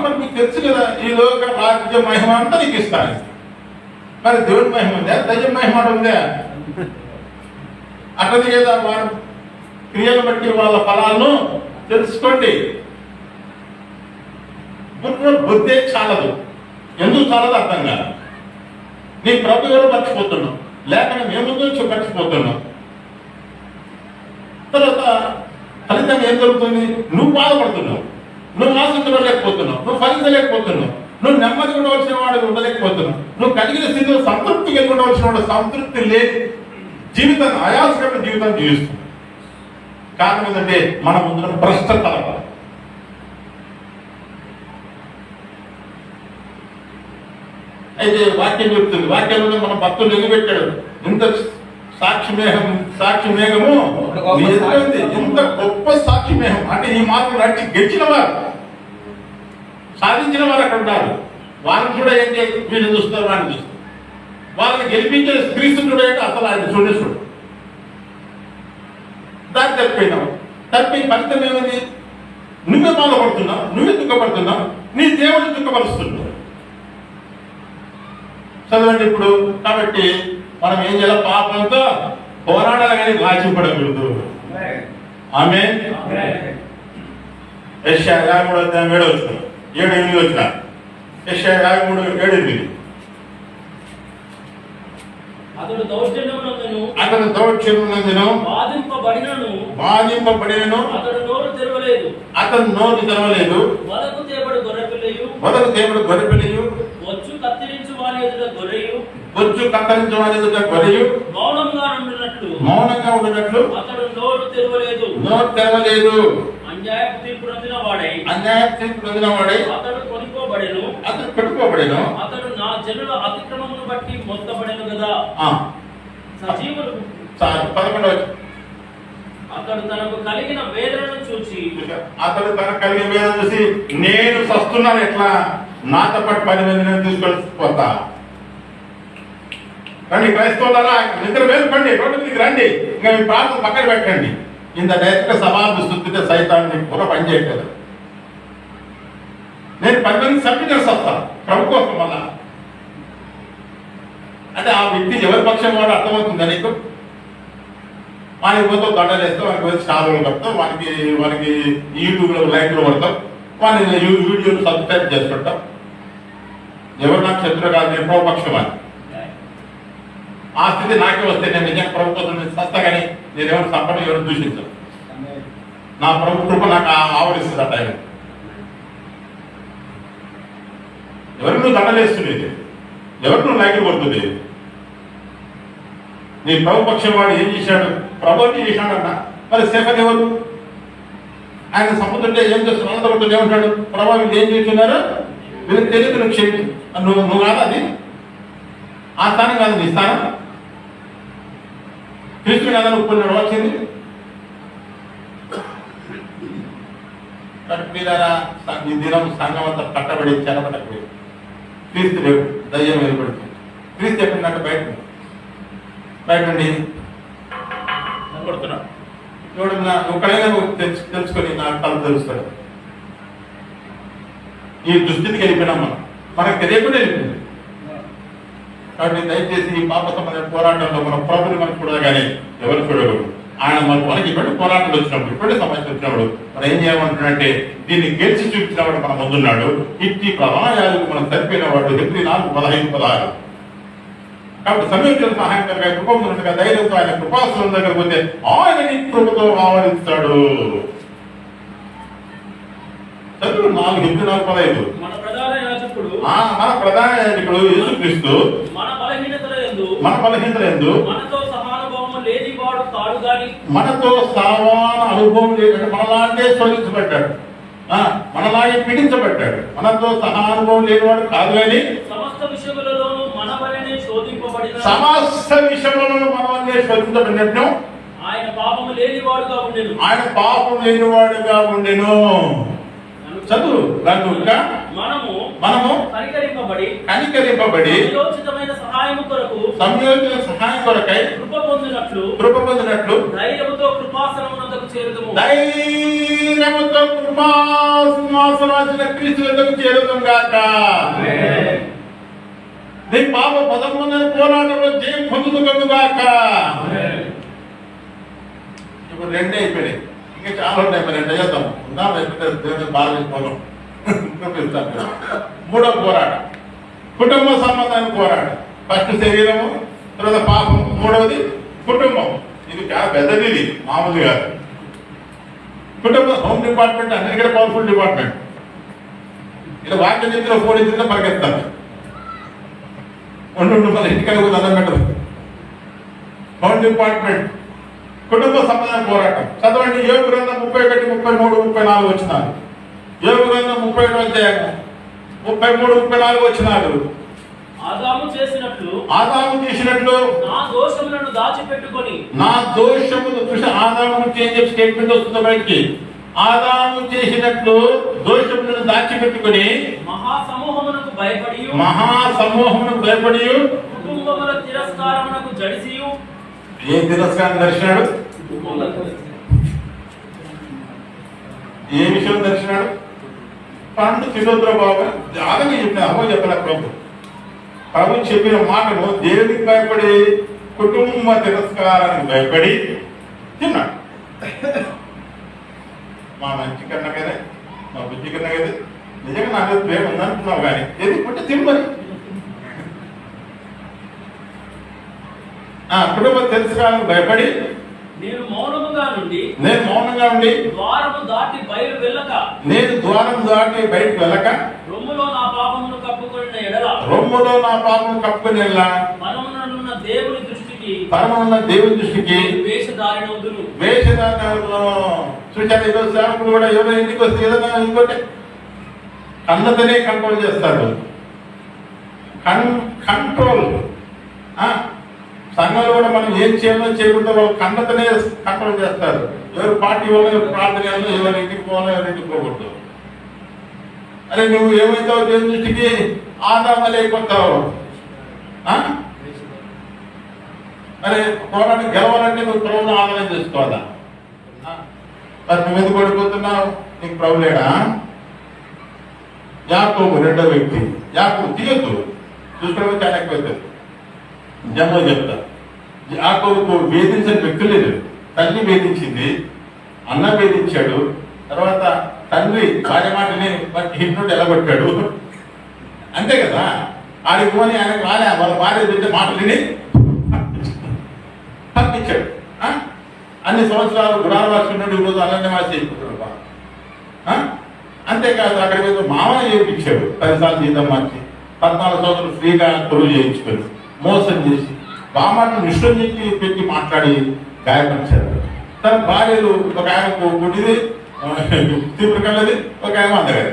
మరి మీకు తెలుసు కదా, ఈ లోక రాజ్య మహిమ అంతా నీకు ఇస్తాను. మరి దేవుడి మహిమ ఉందా? దయ్యం మహిమ ఉందా? అట్లది కదా. వారి క్రియలు బట్టి వాళ్ళ ఫలాలను తెలుసుకోండి. బుద్ధే చాలదు. ఎందుకు చాలదు అర్థం కాదు. నీ ప్రభు ఎవరు మర్చిపోతున్నావు, లేకుండా మేము మర్చిపోతున్నావు. తర్వాత ఫలితంగా ఏం జరుగుతుంది? నువ్వు బాధపడుతున్నావు, నువ్వు ఆశించలేకపోతున్నావు, నువ్వు ఫలించలేకపోతున్నావు, నువ్వు నెమ్మది ఉండవలసిన వాడు ఉండలేకపోతున్నావు, నువ్వు కలిగిన స్థితిలో సంతృప్తి కలిగి ఉండవలసిన వాడు సంతృప్తి లేని జీవితాన్ని, ఆయాసకరమైన జీవితాన్ని జీవిస్తుంది. కారణం ఏంటంటే మన ముందున భ్రష్టత. అయితే వాక్యం చెప్తుంది, వాక్యంలో మన భక్తులు నిలబెట్టాడు. ఇంత సాక్షి మేఘము నీ ఎదుట ఉంది. ఎంత గొప్ప సాక్షి మేఘం అంటే ఈ మార్గం నడిచి గెలిచిన వారు, సాధించిన వారు అక్కడ ఉన్నారు. వాళ్ళని కూడా ఏంటి వీళ్ళు చూస్తారు, వాళ్ళని చూస్తారు. వాళ్ళని గెలిపించే క్రీస్తు చూడంటే అసలు ఆయన చూడేసుడు. దాన్ని తప్పిపోయినావు. తప్పి ఫలితం ఏమైంది? నువ్వే బాధపడుతున్నావు, నువ్వే దుఃఖపడుతున్నావు, నీ దేవుడిని దుఃఖపరుస్తున్నావు. చదవండి ఇప్పుడు. కాబట్టి మనం ఏం చేయాలి? పాపంతో పోరాడాలి కానీ రాజీపడకూడదు. ఆమె యెషయా 53:7 7-8 వచ్చిన యెషయా 53:7-8 అతడు దౌర్జన్యమునందును బాధింపబడినను అతడు నోరు తెరవలేదు. వదకు తేబడు గొర్రెపిల్లయు వచ్చు కత్తిరించు వాని ఎదుట గొర్రెయు మౌనంగా ఉండునట్లు అతడు నోరు తెరవలేదు. అన్యాయపు తీర్పు నొందిన వాడై అతడు కొనుక్కోబడెను. అతడు నా జనుల అతిక్రమమును బట్టి మొత్తబడెను కదా. సజీవులు 11 అతడు తనకు కలిగిన వేదనను చూసి నేను సస్తున్నాను, ఎట్లా నాతో పాటు 10 మందిని తీసుకొని పోతా. రండి క్రైస్తవులారా, నిద్ర మేలుకోండి, రోడ్డు మీదకి రండి. ఇంకా మీ ప్రాంతం పక్కన పెట్టండి. ఇంత డైరెక్ట్ సమాధి స్థుతితే సైతాన్ని కూడా పనిచేయట్లేదు. నేను 10 మంది సభ్యులు చేస్తాను ప్రభు కోసం వల్ల. అంటే ఆ వ్యక్తి ఎవరి పక్షం వాడు అర్థమవుతుందా నీకు? వానికి పోతే దండలు వేస్తాం, వానికి పోతే స్టార్లు కడతాం, వానికి యూట్యూబ్లో లైక్లు పడతాం, వాని వీడియోలు సబ్స్క్రైబ్ చేసుకుంటాం. ఎవరు నాకు శత్రువు కాదు, నేను ప్రభుపక్షం అని. ఆ స్థితి నాకే వస్తే నేను నిజంగా ప్రభు కోసం సస్తా కానీ నేను ఎవరు సంపద ఎవరు దూషించాను. నా ప్రభు కృప నాకు ఆవరిస్తుంది. ఆ టైం ఎవరు నువ్వు దండలేస్తుంది, ఎవరు నువ్వు లైక్లు కొడుతుంది? నీ ప్రభుపక్షం వాడు ఏం చేశాడు? ప్రభుత్వం చేశాడన్న. మరి సేఫర్ ఎవరు? ఆయన సముద్రంటే ఏం చేస్తున్నాడు? అనంతపురంలో ఏమంటాడు? ప్రభావం వీళ్ళు ఏం చేస్తున్నారు వీళ్ళకి తెలియదు. నువ్వు క్షేమి నువ్వు కాదు, అది ఆ స్థానం కాదు నీ స్థానం. క్రీస్తు కదా నువ్వు కొన్ని వచ్చింది. కట్టుదల ఈ దినం సంఘం అంతా కట్టబడి చెరబడబడి క్రీస్తు లేవు, దయ్యం ఏర్పడుతుంది. క్రీస్తు ఎక్కడినట్టు బయట నుండి కనబడుతున్నాడు. చూడన్నా నువ్వు కడైనా తెలుసుకొని నాకు తల తెలుస్తాడు. ఈ దుస్థితికి వెళ్ళిపోయినాం మనకు తెలియకుండా వెళ్ళిపోయింది. కాబట్టి దయచేసి ఈ పాప సంబంధమైన పోరాటంలో మన ప్రభుని మనం చూడాలి కానీ ఎవరు చూడకూడదు. ఆయన మనకి ఇప్పటి పోరాటాలు వచ్చినప్పుడు, ఇప్పటి సమస్య వచ్చినప్పుడు మనం ఏం చేయమంటున్నాడంటే దీన్ని గెలిచి చూపించినవాడు మన ముందున్నాడు. ఇట్టి ప్రళయాలకు మనం సరిపోయిన వాడు Hebrews 4:15-16. కాబట్టి సమయంలో సహాయకరంగా కృపగా ధైర్యంతో ఆయన కృపాసుల దగ్గర పోతే ఆయన నీ కృపతో ఆవరిస్తాడు. చదువు 4 Hebrews 4:15. మన ప్రధాన యాజకుడు యేసుక్రీస్తు మన బలహీనతల యందు మనతో సమాన అనుభవం లేదంటే మనలాంటే శోధించబడ్డాడు, మనలాగే పీడించబడ్డాడు. మనతో సహానుభవం లేనివాడు కాదు కానీ సమస్త విషయములలో మన వల్లనే శోధించబడినట్టు ఆయన పాపం లేనివాడుగా ఉండెను. చదువు కనుక మనము కనికరింపబడి సంయోజితమైన సహాయం కొరకై కృప పొందినట్లు ధైర్యముతో కృపాసనమునకు చేరుదుము గాక. నీ పాప పదమున్న పోరాటంలో జయం పొందుదును గాక. ఇప్పుడు 2 అయిపోయినాయి, ఇంకా చాలా ఉన్నాయి. మరి 2 చేద్దాం. బాగా పోదాం. మూడో పోరాటం కుటుంబ సంబంధానికి పోరాటం. ఫస్ట్ శరీరము, తర్వాత పాపం, మూడవది కుటుంబం. ఇది పెద్దది, ఇది మామూలు కాదు. కుటుంబం హోమ్ డిపార్ట్మెంట్ అన్నిటికీ పవర్ఫుల్ డిపార్ట్మెంట్. ఇలా వాక్య చేతిలో ఫోన్ ఇచ్చిందో పరిగెత్తాను. ఉండు మన ఇంటికి దండం పెట్టదు. హోమ్ డిపార్ట్మెంట్, కుటుంబ సంబంధం పోరాటం. చదవండి యోబు గ్రంథం 31, 33, 34 వచ్చినారు. యోబు గ్రంథం 31 అధ్యాయం 33, 34 వచ్చినారు. ఆదాము చేసినట్లు నా దోషములు చూసి ఆదాము చేసే స్టేట్మెంట్ వస్తుంది బయటికి. ఆదాము చేసినట్లు దోషములను దాచిపెట్టుకొని మహాసమూహమునకు భయపడి కుటుంబముల తిరస్కారమునకు జడిసియు. ఏ తిరస్కారం దర్శనాడు? ఏ విషయం దర్శనాడు? పండు తినొద్దురా బాబు అలాగే చెప్పిన అమ్మ చెప్పలే ప్రభు చెప్పిన మాటను దేవునికి భయపడి కుటుంబ తిరస్కారానికి భయపడి తిన్నాడు. మా మంచి కన్నా కదా, మా బుద్ధి కన్నా కదా, నిజంగా నాకు ప్రేమ ఉందనుకున్నావు కానీ ఏది పుట్టి తిమ్మని కుటుంబ తిరస్కారానికి భయపడి నేను మౌనముగా ఉండి ద్వారము దాటి బయటకు వెళ్ళక రొమ్ములో నా పాపమును కప్పుకొని ఎడల పరమనున్న దేవుని దృష్టికి వేషధారణలో చూసారు. ఈరోజు సేవకులు కూడా ఎవరో ఇంటికి వస్తే ఏదైనా ఇంకోటి కన్నతనే కంట్రోల్ చేస్తాడు. కంట్రోల్ సంఘాలు కూడా మనం ఏం చేయాలో చేయకుండా వాళ్ళు కన్నతనే కంట్రోల్ చేస్తారు. ఎవరు పార్టీ వాళ్ళు, ఎవరు ప్రార్థన, ఎవరి ఇంటికి పోవాలో, ఎవరి ఇంటికి పోకూడదు. అరే నువ్వు ఏమైతావు దేవుని దృష్టికి? ఆదామలు అయిపోతావు. అరే పోరాటం గెలవాలంటే నువ్వు ప్రభువును ఆదాయం చేసుకోవాలా? మరి నువ్వు ఎందుకు పడిపోతున్నావు? నీకు ప్రభు లేడా? యాకోబు రెండో వ్యక్తి. యాకోబు తీయద్దు, చూసుకోవడం చాలా ఎక్కువ జన్మ చెప్తా. యాకోబుకు వేధించిన వ్యక్తి లేదు. తల్లి వేధించింది, అన్న వేధించాడు, తర్వాత తండ్రి భార్య మాటని హిందుడు ఎలగొట్టాడు. అంతే కదా. ఆడికి పోని ఆయనకు రాలే, వాళ్ళ భార్య తింటే మాటలని పంపించాడు. అన్ని సంవత్సరాలు గుడారవాసి ఉన్నాడు, ఈరోజు అరణ్యవాసి అయిపోతాడు. అంతేకాదు అక్కడి మీద మామని చేయించాడు. 10 సార్లు జీతం మార్చి 14 సంవత్సరాలు ఫ్రీగా తొలుగు చేయించుకోడు, మోసం చేసి బామాటను నిష్ఠం చేసి పెట్టి మాట్లాడి గాయపరిచారు. తన భార్యలు ఒక ఆయనకు గుడిది తీవ్రకల్లది, ఒక ఆయన అందగారు.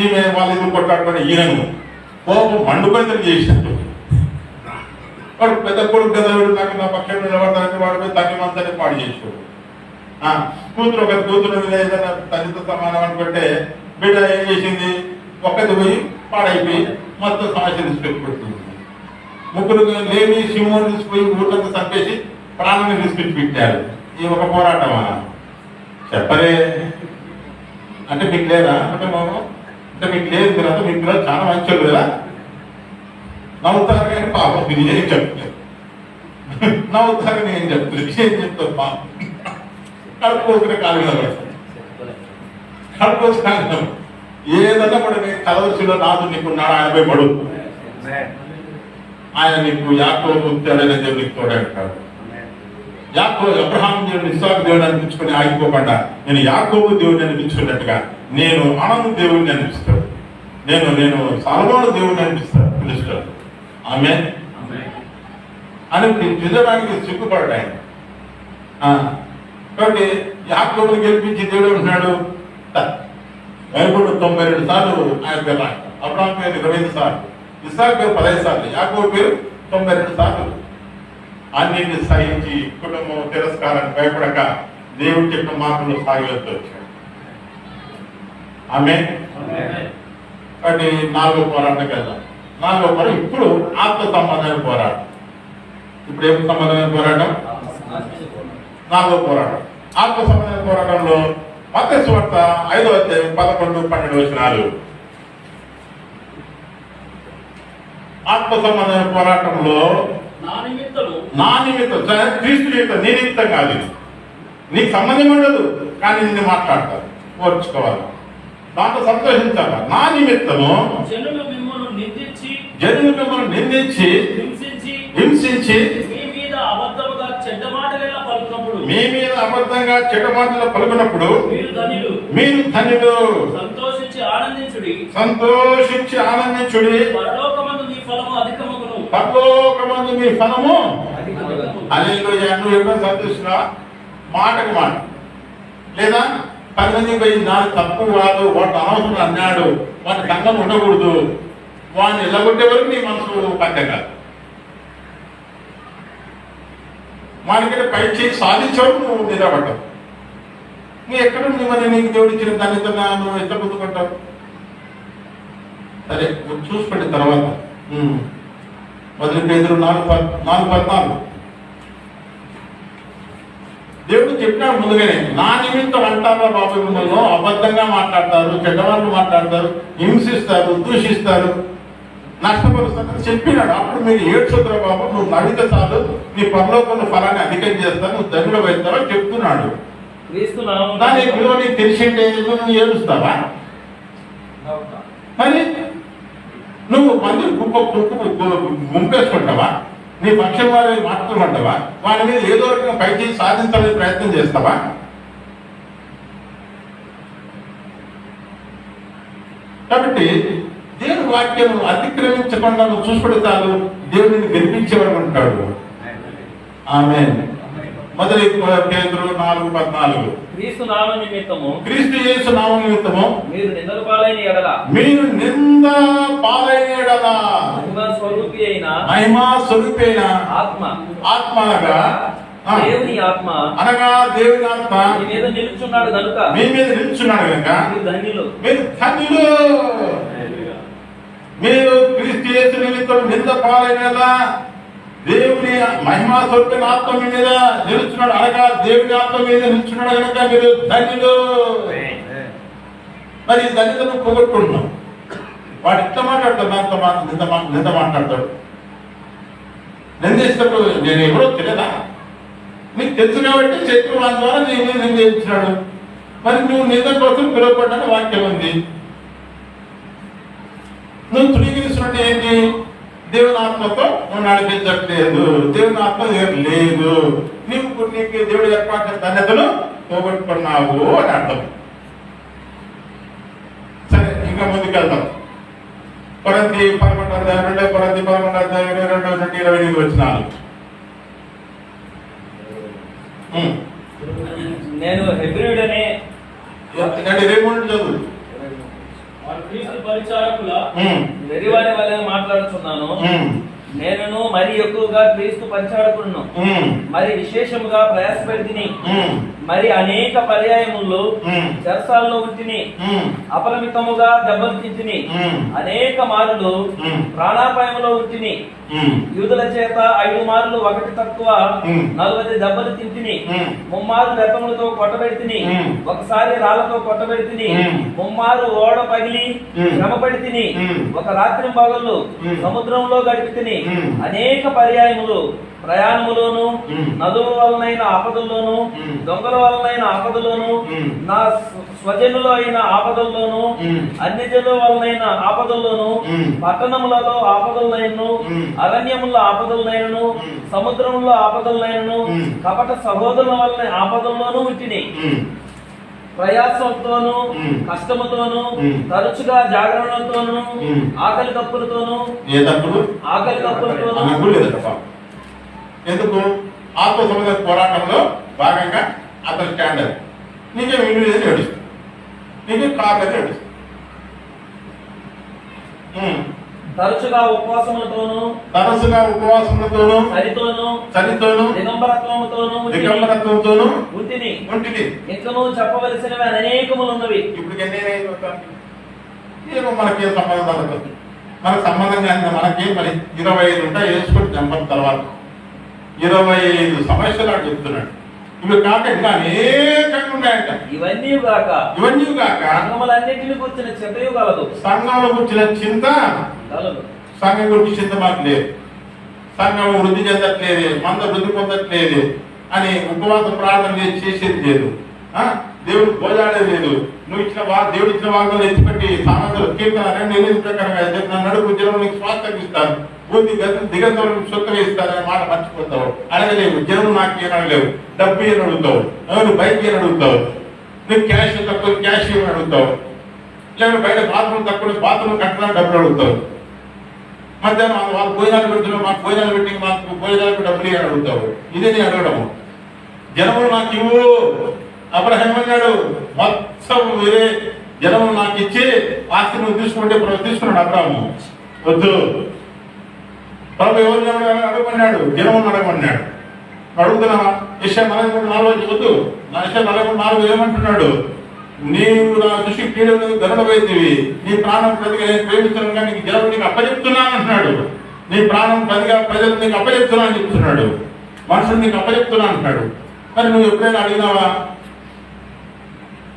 ఈమె వాళ్ళ ఇద్దరు కొట్లాడుకుని ఈయనను కోపం మండుబందలు చేసినట్టు. వాడు పెద్ద కొడుకు కదా, నాకు నా పక్షం నిలబడతానంటే వాడి మీద తగ్గి మంతని పాడు చేసాడు. కూతురు ఒక కూతురు ఏదైనా తల్లితో సమానం అనుకుంటే బిడ్డ ఏం చేసింది? ఒక్కది పోయి పాడైపోయి మొత్తం సమస్య తీసుకెళ్ళిపోతుంది. ముగ్గురు లేని సింహం తీసుకుపోయి ఊళ్ళంతా చంపేసి ప్రాణాన్ని తీసుకొచ్చి పెట్టారు. ఈ ఒక పోరాటమా? చెప్పరే. అంటే మీకు లేదా? అంటే మీకు లేదు కదా, మీ పిల్లలు చాలా మంచోళ్ళు కదా, నవ్వుతారు కానీ పాపం మీరు ఏం చెప్తారు, నవ్వుతారు నేను చెప్తాను ఏం చెప్తాను. పాపం కడుపుకోసుకునే కాలు మీద పడతాను, కడుపుకోసుకుని ఏదన్నా కూడా నేను కలవరిలో నాదు నీకున్నాడు, ఆయన పోయి పడు, ఆయన నీకు యాకోబు తేడైన దేవుడు నీకు తోడంటాడు. యాకోబు అబ్రహాం దేవుడు, ఇస్సాకు దేవుడు అనిపించుకుని ఆగిపోకుండా నేను యాకోబు దేవుడిని అనిపించుకున్నట్టుగా నేను ఆనంద దేవుడిని అనిపిస్తాడు, నేను సల్మాను దేవుడిని అనిపిస్తాడు పిలుస్తాడు. ఆమె అని పిలవడానికి సిగ్గుపడ్డాడు ఆయన. కాబట్టి యాకోబుని గెలిపించి దేవుడు ఉంటున్నాడు. బైబుల్ 92 సార్లు ఆయన పేరు రాస్తాడు. అబ్రహాం పేరు 25 సార్లు, ఇస్సాకు పేరు 15 సార్లు, యాకోబు పేరు 92 సార్లు. అన్నింటిని సహించి కుటుంబం తిరస్కారాన్ని భయపడక దేవుడు చెప్పిన మాటలు సాగిస్తూ వచ్చాడు. ఆమె కాబట్టి 4వ పోరాటం కదా. 4వ పోరాటం ఇప్పుడు ఆత్మ సంబంధమైన పోరాటం. ఇప్పుడు ఏం సంబంధమైన పోరాటం? 4వ పోరాటం. ఆత్మ సంబంధమైన పోరాటంలో మత్తయి సువార్త 5వ అధ్యాయం 11-12 వచనాలు. ఆత్మ సంబంధమైన పోరాటంలో నా నిమిత్తం క్రీస్తు నిమిత్తం, నీ నిమిత్తం కాదు, నీకు సంబంధం ఉండదు కానీ నిన్ను మాట్లాడతారు, ఓర్చుకోవాలి, దాంట్లో సంతోషించాలి. నా నిమిత్తము జనులు మిమ్మల్ని నిందించి హింసించి మీ మీద అబద్ధంగా చెడ్డ మాటలు పలుకున్నప్పుడు మీరు ధన్యులు, సంతోషించి ఆనందించుడి, పరలోకమందు మీ ఫలము. హల్లెలూయా. నువ్వు ఎప్పుడో సంతోషిస్తున్నా? మాటకు మాట లేదా 10 మంది పోయి నాకు తప్పు కాదు, వాటి అనవసరం అన్నాడు, వాటి సంఘం ఉండకూడదు, వాడిని ఎల్లగొట్టే వరకు నీ మనసు పద్యం కాదు. వానికంటే పై చేసి సాధించవరకు నువ్వు నిలబడ్డావు. నీ ఎక్కడ మరి నీకు దేవుడు ఇచ్చిన దాన్ని నువ్వు ఎట్లా పొందుకుంటావు? సరే చూసుకోండి తర్వాత. మొదటి పేతురు 4:14 దేవుడు చెప్పినాడు ముందుగానే, నా నిమిత్తం అంటారా బాబు మిమ్మల్ని అబద్ధంగా మాట్లాడతారు, చెడ్డవాళ్ళు మాట్లాడతారు, హింసిస్తారు, దూషిస్తారు, నష్టపరుస్తారు చెప్పినాడు. అప్పుడు మీరు ఏడ్చుతురా బాబు, నువ్వు నడితే చాలు, నీ పరలోకంలో ఫలాన్ని అధికం చేస్తాను, నువ్వు ధనులు అవుతావని చెప్తున్నాడు. దాని విలువ నీకు తెలిసింటే నువ్వు ఏడుస్తావా? మరి నువ్వు మంది గుంపేసుకుంటావా? నీ పక్షం వారిని మాట్లాడమంటావా? వాడి మీద ఏదో రకంగా పైకి సాధించాలని ప్రయత్నం చేస్తావా? కాబట్టి దేవుని వాక్యం అతిక్రమించకుండా నువ్వు చూసుకుంటే చాలు, దేవుడిని గెలిపించేవాడు అంటాడు. ఆమేన్. మొదటి పేతురు 4:14 క్రీస్తు నామం నిమిత్తము, క్రీస్తు యేసు నామం నిమిత్తము మీరు నిందల పాలైన ఎడల, మీరు నింద పాలైన ఎడల మహిమా స్వరూపి అయిన ఆత్మ అనగా దేవుని ఆత్మ అనగా దేవుని ఆత్మ మీ మీద నిలుచున్నాడు కనుక, మీ మీద నిలుచున్నాడు కనుక మీరు ధన్యులు. మీరు క్రీస్తు యేసు నిమిత్తం నింద పాలైన దేవుని మహిమా స్వరూపైన ఆత్మ మీ మీద నిలుచున్నాడు, అనగా దేవుని ఆత్మ మీద నిలుచున్నాడు కనుక మీరు ధన్యులు. మరి ఈ ధన్యతను పోగొట్టుకుంటున్నాం. వాడు ఇట్లా మాట్లాడతాడు, దాంతో నింద మాట్లాడతాడు. నిందిస్తాడు. నేను ఎవరో తెలియదా? నీకు తెలుసు కాబట్టి శత్రువు వాని ద్వారా నేను నిందించినాడు. మరి నువ్వు నింద కోసం పిలువబడ్డాను వాక్యం ఉంది. నువ్వు తృణీకరిస్తున్నట్టు ఏంటి? దేవుని ఆత్మతో నువ్వు నడిపించట్లేదు, దేవుని ఆత్మ లేదు, నీకు దేవుడు ఏర్పాటు ధన్యతను పోగొట్టుకున్నావు అని అర్థం. సరే, ఇంకా ముందుకెళ్తాం. కొరింథీ 11:22 వచనాలు. నేను హెబ్రీయుడనే చదువు. క్రీస్తు పరిచారకుల వెరివారి వలె మాట్లాడుతున్నాను. నేనును మరి ఎక్కువగా క్రీస్తు పరిచారకులను, మరి విశేషముగా ప్రయాసపడితిని, మరి అనేక పర్యాయముల్లో చెరసాల్లో ఉంటిని, అపరిమితముగా దెబ్బలు తింటిని, అనేక మారులు ప్రాణాపాయములో ఉంటిని, యూదుల చేత 5 మార్లు ఒకటి తక్కువ 40 దెబ్బలు తింటిని, 3 మార్లు రథములతో కొట్టబెడితిని, ఒకసారి రాళ్లతో కొట్టబెడితిని, 3 మార్లు ఓడ పగిలి శ్రమపడితిని, ఒక రాత్రి పగళ్ళు సముద్రంలో గడిపితిని, అనేక పర్యాయములు ప్రయాణములోను, నదుల వలనైన ఆపదల్లోను, దొంగల వలనైన ఆపదలోను, నా స్వజనులు అయిన ఆపదల్లోను, అన్యజనుల వలనైన ఆపదల్లోను, పట్టణములలో ఆపదలైనను, అరణ్యముల ఆపదలైనను, సముద్రములో ఆపదలైనను, కపట సహోదరుల వలన ఆపదల్లోనూ ఉంటిని. ప్రయాసంతోను, కష్టముతోను, తరచుగా జాగరణతోను, ఆకలి తప్పులతోను, ఎందుకు ఆత్మ సముద్ర పోరాటంలో భాగంగా అతను స్టాండర్డ్ నీకే విలువ లేదని ఏడుస్తుంది, నీకే కాదని ఏడుస్తుంది. తరచుగా ఉపవాసములతోను, చలితోను, దిగంబరత్వముతోను ఉంటిని. ఇంకను చెప్పవలసినవి అనేకములు ఉన్నవి. ఇప్పుడు ఏమో మనకేం సంబంధం అవుతుంది? మనకు సంబంధం కానీ మనకి మరి 25 ఉంటాయి వేసుకొని చంపని తర్వాత 25 సమస్యలు అని చెప్తున్నాడు. ఇవి కాక ఇంకా అనేకంగా ఉన్నాయంట. ఇవన్నీ కాక సంఘములన్నిటిని కూర్చున్న చింతయు కలదు. సంఘంలో కూర్చున్న చింత కలదు. సంఘం గురించి చింత మాకు లేదు, సంఘం వృద్ధి చెందట్లేదు, మంద వృద్ధి పొందట్లేదు అని ఉపవాస ప్రార్థన చేసేది లేదు, దేవుడు భోజాడేది లేదు. నువ్వు ఇచ్చిన దేవుడు ఇచ్చిన వాగ్దానం ఎత్తిపెట్టి సామెతలు కీర్తన 2:8 ప్రకారంగా నడుపు జనం నీకు స్వాస్థ్యం ఇస్తారు, భూమి దిగంతరం సొత్తుగా ఇస్తారనే మాట మర్చిపోతావు. అడగలేవు, జనం నాకు ఏం అడగలేవు, డబ్బు ఏం అడుగుతావు, నువ్వు బైక్ ఏం అడుగుతావు, నువ్వు క్యాష్ తక్కువ క్యాష్ ఏమని అడుగుతావు, లేదా బయట బాత్రూమ్ తక్కువ బాత్రూమ్ కట్టడానికి డబ్బులు అడుగుతావు. మధ్యాహ్నం వాళ్ళు భోజనాలు పెడుతున్నావు, మాకు భోజనాలు పెట్టి మాకు భోజనాలకు డబ్బులు ఏమని అడుగుతావు. ఇదే నేను అడగడము. జనములు నాకు ఇవ్వు అబ్రహాం అన్నాడు, మొత్తం వేరే జనములు నాకు ఇచ్చి ఆస్తి నువ్వు తీసుకున్నాడు అబ్రహాము. వద్దు. ప్రభు ఎవరిని అడగమన్నాడు? జనం అడగమన్నాడు. అడుగుతున్నావా? విషయం 43:4 వద్దు. నా విషయం 43:4 ఏమంటున్నాడు? నీవు నా దృష్టి క్రీడలు గరుడవైతివి, నీ ప్రాణం ప్రతిగా నేను ప్రేమిస్తున్నాను, నీకు జనం నీకు అప్పచెప్తున్నాను అంటున్నాడు. నీ ప్రాణం ప్రతిగా ప్రజలు నీకు అప్పచెప్తున్నా అని చెప్తున్నాడు. మనుషులు నీకు అప్పచెప్తున్నా అంటున్నాడు. మరి నువ్వు ఎప్పుడైనా అడిగినావా?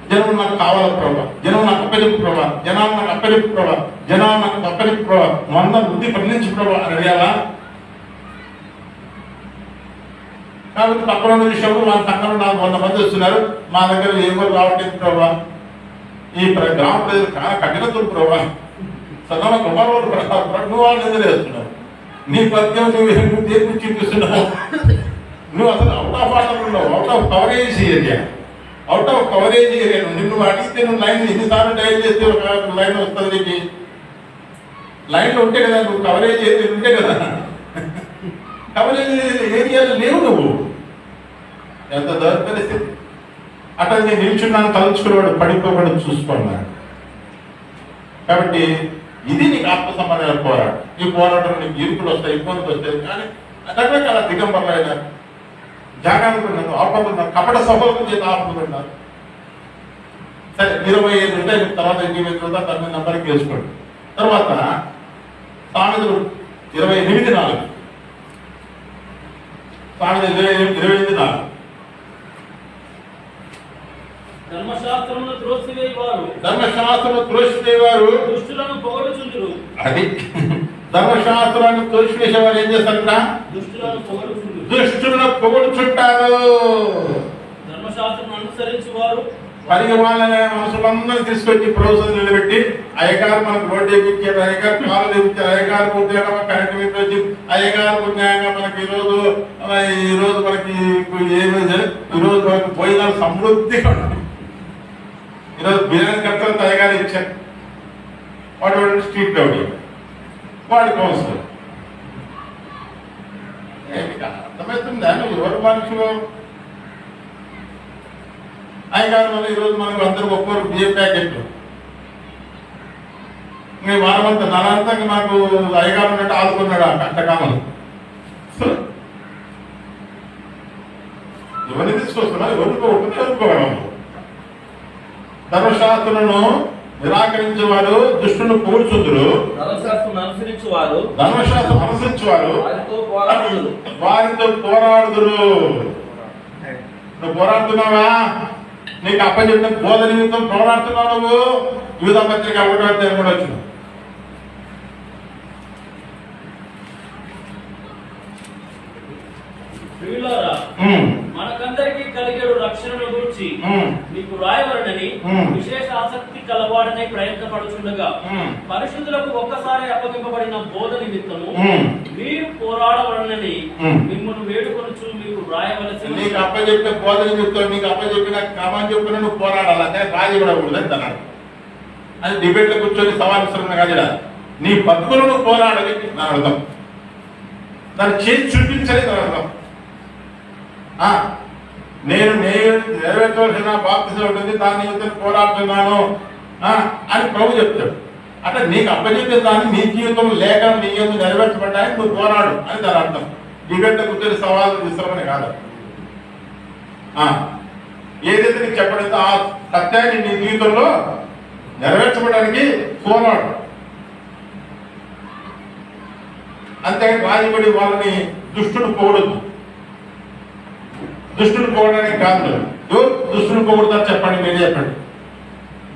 జనం నాకు కావాల ప్రభా, జనం నాకు అప్పచెప్పు ప్రభా, జనాలు నాకు అప్పచెప్పు ప్రభా, జనాలు నాకు అప్పచెప్పు ప్రభా, వంద బుద్ధి పండించు ప్రభా అని అడిగావా? కాబట్టి పక్కన ఉన్న విషయంలో మన సంఘంలో 400 మంది వస్తున్నారు, మా దగ్గర ఎవరు రావట్లేదు ప్రభా, ఈ గ్రామ ప్రజలు చాలా కఠినతులు ప్రభా, సదన కుమారుడు ప్రభా, నువ్వు వాళ్ళు ఎదురేస్తున్నావు. నీ పద్యం నువ్వు దేనికి చూపిస్తున్నావు? నువ్వు అసలు అవుట్ ఆఫ్ ఆర్డర్ ఉన్నావు, out of coverage area, out of coverage area నుండి నువ్వు అడిగితే నువ్వు లైన్ ఎన్నిసార్లు డైల్ చేస్తే ఒక లైన్ వస్తుంది. నీకు లైన్లో ఉంటే కదా, నువ్వు కవరేజ్ ఏరియా ఉంటే కదా, కవరేజ్ ఏరియాలో లేవు నువ్వు. ఎంత పరిస్థితి. అట్లా నేను నిల్చున్నాను, తలుచుకునేవాడు పడిపోకుండా చూసుకున్నాడు. కాబట్టి ఇది నీకు ఆత్మ సంబంధమైన పోరాటం. ఈ పోరాటం నీకు ఇరుకులు వస్తాయి, ఇబ్బందులు వస్తాయి, కానీ రకరకాల దిగంబర్లు అయినారు, జాగానుకున్నారు, ఆపదున్నారు, కపట సభలకు చేత ఆపుతున్నారు. సరే 25 ఉంటాయి, తర్వాత 28 దాని నంబర్కి వేసుకోండి. తర్వాత సామెతలు 28:4, సామెతలు 28:4. ధర్మశాస్త్రమును త్రోసివేయవారు దుష్టులను పొగడుచుందురు. అది ధర్మశాస్త్రాన్ని తోసివేసేవారు ఏం చేస్తారట? దుష్టులను పొగడుచుంటారు. ధర్మశాస్త్రం అనుసరించి వారు పని వాళ్ళని మనుషులందరూ తీసుకొచ్చి ప్రొఫెసర్ నిలబెట్టి, అయ్యగారు మనకు రోడ్డు వేయించారు, అయ్యగారు కాలు తెప్పించారు, అయ్యగారు ఉద్యోగంగా కరెంట్ బిల్ వచ్చి, అయ్యగారు ఉద్యోగంగా మనకి ఈరోజు మనకి ఏమి ఈరోజు మనకు భోజనాలు సమృద్ధిగా ఉన్నాయి. ఈరోజు బిర్యానీ కట్టలు అయ్యగారు ఇచ్చారు. వాడు స్ట్రీట్ రౌడీ, వాడి కౌన్సిలర్. అర్థమవుతుందా నువ్వు ఎవరు మనుషులు? అయ్యగారు వల్ల ఈరోజు మనకు అందరూ ఒక్కొక్కరు బియ్యం ప్యాకెట్లు, మేము వారమంతా నలంతా మాకు అయ్యగారు ఉన్నట్టు ఆదుకున్నాడు ఆ కష్టకామలు. ఎవరిని తీసుకొస్తున్నా? ఎవరుకోవడం. ధర్మశాస్త్రులను నిరాకరించేవారు దుష్టును పొగుడుచుందురు, ధర్మశాస్త్రం అనుసరించువారు వారితో పోరాడుదురు. నువ్వు పోరాడుతున్నావా? నీకు అప్పచెప్పిన బోధ నిమిత్తం పోరాడుతున్నావు. నువ్వు యూదా పత్రిక 1:3 వచ్చిన మనకందరికి కలిగేడు రక్షణను గురించి మీకు రాయవలనని విశేష ఆసక్తి కలవాడనే ప్రయత్నపడుచుండగా, పరిశుద్ధులకు ఒక్కసారి అప్పగింపబడిన బోధ నిమిత్తము మీరు పోరాడవలనని మిమ్మల్ని వేడుకొనుచు మీకు రాయవలసి. నీకు అప్పచెప్పిన బోధ నిమిత్తం, నీకు అప్పచెప్పిన క్రమం చెప్పిన నువ్వు పోరాడాలి, అంటే రాజీ పడకూడదు అని అన్నాడు. అది డిబేట్ లో కూర్చొని సవాలిస్తున్నా కాదు, నీ బతుకులను పోరాడాలి నా అర్థం, దాన్ని చేసి చూపించాలి నా అర్థం. నేను నెరవేర్చవలసిన బాప్తిజం ఉంటుంది, దాని నిమిత్తం పోరాడుతున్నాను అని ప్రభు చెప్తాడు. అంటే నీకు అప్పచెప్పిన దాన్ని నీ జీవితం లేక నీ ఎందుకు నెరవేర్చబడ్డాయని నువ్వు పోరాడు అని దాని అర్థం. డిబేట్ కూర్చొని సవాళ్ళు తీసుకోమని కాదు. ఏదైతే నీకు చెప్పడంతో ఆ సత్యాన్ని నీ జీవితంలో నెరవేర్చబడడానికి పోరాడు. అంతేగాని రాజీపడి వాళ్ళని దుష్టుడు పొగడొద్దు. దుష్టుడు పొగడానికి కాదు. ఎవరు దుష్టుడు పొగుడతారు చెప్పండి, మీరు చెప్పండి.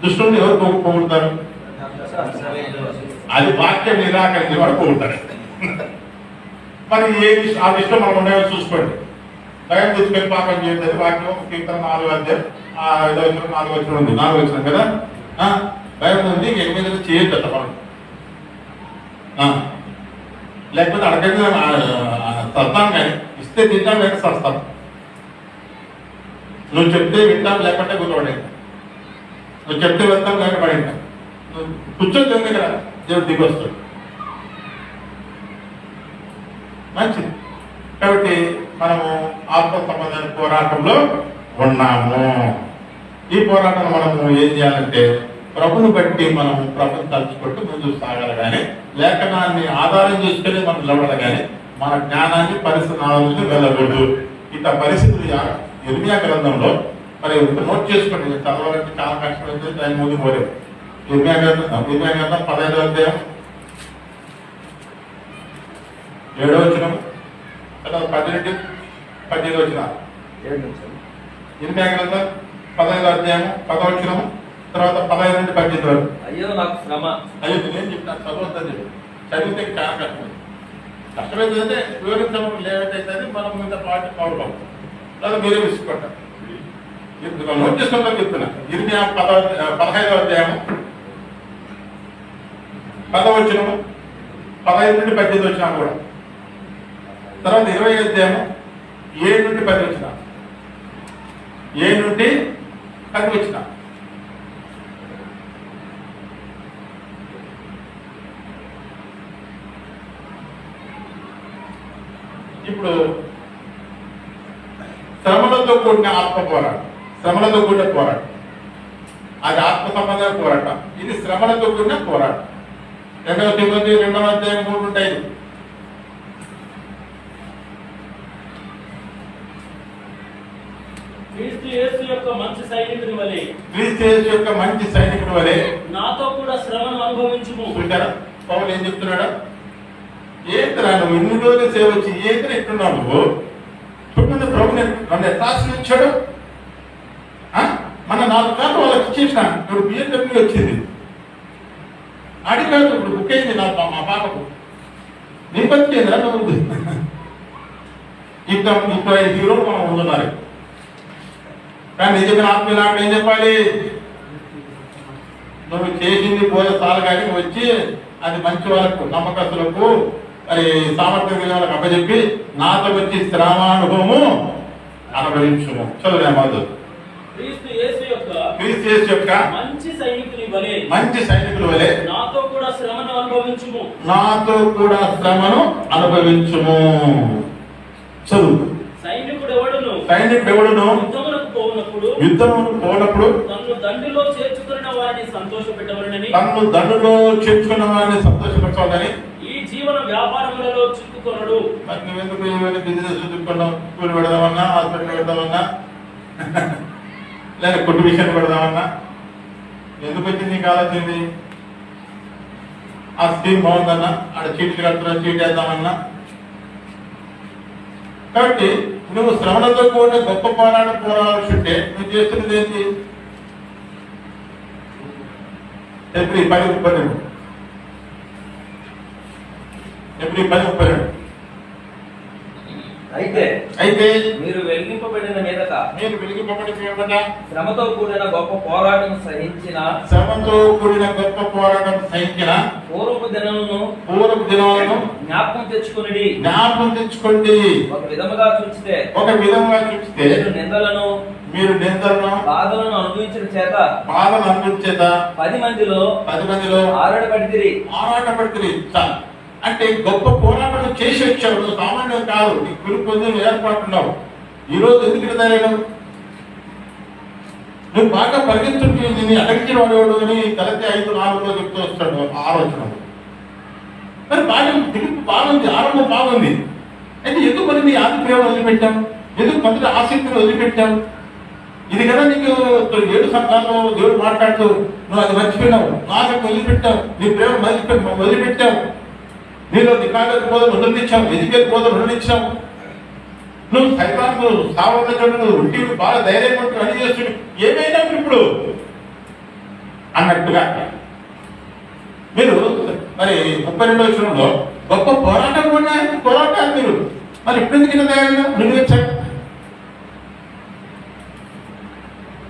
దుష్టుడిని ఎవరు పొగుడతారు? అది వాక్యం నిరాకరించి వాడు పొగుడతాడు. మరి ఏ ఆ విషయం మనం ఉన్నాయో చూసుకోండి. దయం తీసుకొని పాపం చేయలేదు. వాక్యం కీర్తన 4:5 ఉంది, 4 కదా. భయం ఉంది, ఎనిమిది చేయొద్దు అట్లా మనం. లేకపోతే అడగండి సస్తాం, కానీ ఇస్తే తింటాం, లేక సస్తాం. నువ్వు చెప్తే వింటాం, లేకపోతే గుర్తుపడే. నువ్వు చెప్తే వెళ్తాం, లేక పడింటాం. నువ్వు కూర్చొని ఉంది కదా, దేవుడు దిగి వస్తాడు. మంచిది. కాబట్టి మనము ఆత్మ సంబంధమైన పోరాటంలో ఉన్నాము. ఈ పోరాటంలో మనము ఏం చేయాలంటే ప్రభుని బట్టి మనం ప్రభుని తలుచుకుంటూ ముందుకు సాగాలి కానీ లేఖనాన్ని ఆధారం చేసుకుని మనం నిలబడాలి కానీ మన జ్ఞానాన్ని పరిస్థితులను వెళ్ళకూడదు. ఇంత పరిస్థితులు ఇర్మియా గ్రంథంలో మరి నోట్ చేసుకోండి, చదవాలంటే చాలా కష్టమైంది, దాని ముందు పోలేదు. ఇర్మియా గ్రంథం 15వ అధ్యాయం 7వ వచనం, తర్వాత 12 వచనాలు. ఇర్మియా గ్రంథం 15వ అధ్యాయం 10వ వచనం, తర్వాత 15 నుండి 18 వరకు. అయ్యో నాకు శ్రమ. అయ్యో నేను చెప్తాను, చదవద్దని చదివితే చాలా కష్టమైంది. కష్టమైందంటే వివరించడం లేదంటే మనం మీద పాటు పౌరులం లేదా మీరే విసుకుంటారు. నోట్ చేసుకుంటాం చెప్తున్నా. ఇర్మియా 15వ అధ్యాయం 10వ వచనము, 15 నుండి 18 వచ్చినా కూడా, తర్వాత 20వ అధ్యాయం 7 నుండి 10 వచ్చిన, 7 నుండి 10 వచ్చిన. ఇప్పుడు శ్రమలతో కూడిన ఆత్మ పోరాటం, శ్రమలతో కూడిన పోరాటం, అది ఆత్మ సంబంధమైన పోరాటం, ఇది శ్రమలతో కూడిన పోరాటం. 2వ తిమోతి 2వ అధ్యాయం 3 నుండి 5. క్రీస్తు యేసు యొక్క మంచి సైనికుని వలె, క్రీస్తు యేసు యొక్క మంచి సైనికుడి వలె నాతో కూడా శ్రమను అనుభవించుము. చూసారా పౌలు ఏం చెప్తున్నాడా? ఏంటరా నువ్వు ఇన్ని రోజులు సేవ వచ్చి ఏంటని ఎట్టున్నావు నువ్వు? చూడండి ప్రభు నన్ను ఎట్లా ఆశ్రయించాడు. మన 4 కార్లు వాళ్ళకి ఇచ్చేసిన, ఇప్పుడు బిఎండబ్ల్యూ వచ్చింది, అడిగాడు, ఇప్పుడు బుక్ అయింది మా పాపకు. నీ బతికేంద్రా నువ్వు? ఇప్పుడు 5 రోజులు మనం ఉంటున్నారు. కానీ నిజమైన ఆత్మీయులు ఏం చెప్పాలి? నువ్వు చేసింది పోయే చాలు కానీ వచ్చి అది మంచి వాళ్ళకు, నమ్మకస్తులకు, మరి సామర్థ్యం కలిగిన వాళ్ళకి అప్పచెప్పి నాతో వచ్చి శ్రమానుభవము అనుభవించుము. చదువు మాధవ్. క్రీస్తు యేసు యొక్క మంచి సైనికుని వలె, మంచి సైనికుల వలె నాతో కూడా శ్రమను అనుభవించుము. నాతో కూడా శ్రమను అనుభవించుము. చదువు. సైనికుడు ఎవడును యుద్ధమునకు పోనప్పుడు తన్ను దండులో చేర్చుకున్న వారిని సంతోషపెట్టవలెనని, సంతోషపెట్టాలని ఈ జీవన వ్యాపారములలో చిక్కుకొనడు. మరి నువ్వెందుకు ఏమైనా బిజినెస్ చూసుకున్నావు? స్కూల్ పెడదామన్నా, హాస్పిటల్ పెడదామన్నా, లేదా కుటుంబ విషయాన్ని పెడదామన్నా, ఎందుకు వచ్చింది నీకు ఆలోచింది? ఆ స్కీమ్ బాగుందన్నా, ఆడ చీట్లు కడుతున్నా, చీట్ వేద్దామన్నా. కాబట్టి నువ్వు శ్రమలతో కూడిన గొప్ప పోరాటం పోరాడాల్సి ఉంటే నువ్వు చేస్తున్నది ఏంటి? ఎవ్రీ 10:32 అయితే మీరు వెలిగింపబడిన మీదట శ్రమతో కూడిన గొప్ప పోరాటం సహించిన పూర్వపు దినములను జ్ఞాపకం తెచ్చుకోండి. ఒక విధముగా చూస్తే మీరు నిందలను బాధలను అనుభవించిన చేత 10 మందిలో ఆరాటపడితిరి. అంటే గొప్ప పోరాటం చేసి వచ్చావు. నువ్వు సామాన్యం కాదు, నీకు గురు పొందిన ఏర్పాటున్నావు. ఈరోజు ఎందుకు తయారైనావు? నువ్వు బాగా పరిగెత్తుంటే నేను అటగించిన వాడేవాడు అని కలిసి 5:4 చెప్తూ వస్తాడు ఆలోచన. మరి బాగా పిలుపు బాగుంది, ఆరంభం బాగుంది. అయితే ఎందుకు మరి నీ ఆది ప్రేమ వదిలిపెట్టాం? ఎందుకు మొదటి ఆసక్తిని వదిలిపెట్టాం? ఇది కదా నీకు 7 సంఘాల్లో దేవుడు మాట్లాడుతూ నువ్వు అది మర్చిపోయినావు, ఆసక్తి వదిలిపెట్టావు, నీ ప్రేమ వదిలిపెట్టావు. నీలో నికాలకు బోధన ఉండనిచ్చావు, ఎదికేకి బోధన ఉండనిచ్చావు. నువ్వు సైతాన్ని సావడం ఉంటి బాగా ధైర్యం కొట్టు అన్ని చేస్తుండే ఏమైనా ఇప్పుడు అన్నట్టుగా మీరు మరి 32వ వచనంలో గొప్ప పోరాటం పోరాటాలు మీరు మరి ఇప్పుడు ఎందుకు ధైర్యంగా నువ్వు వచ్చాడు?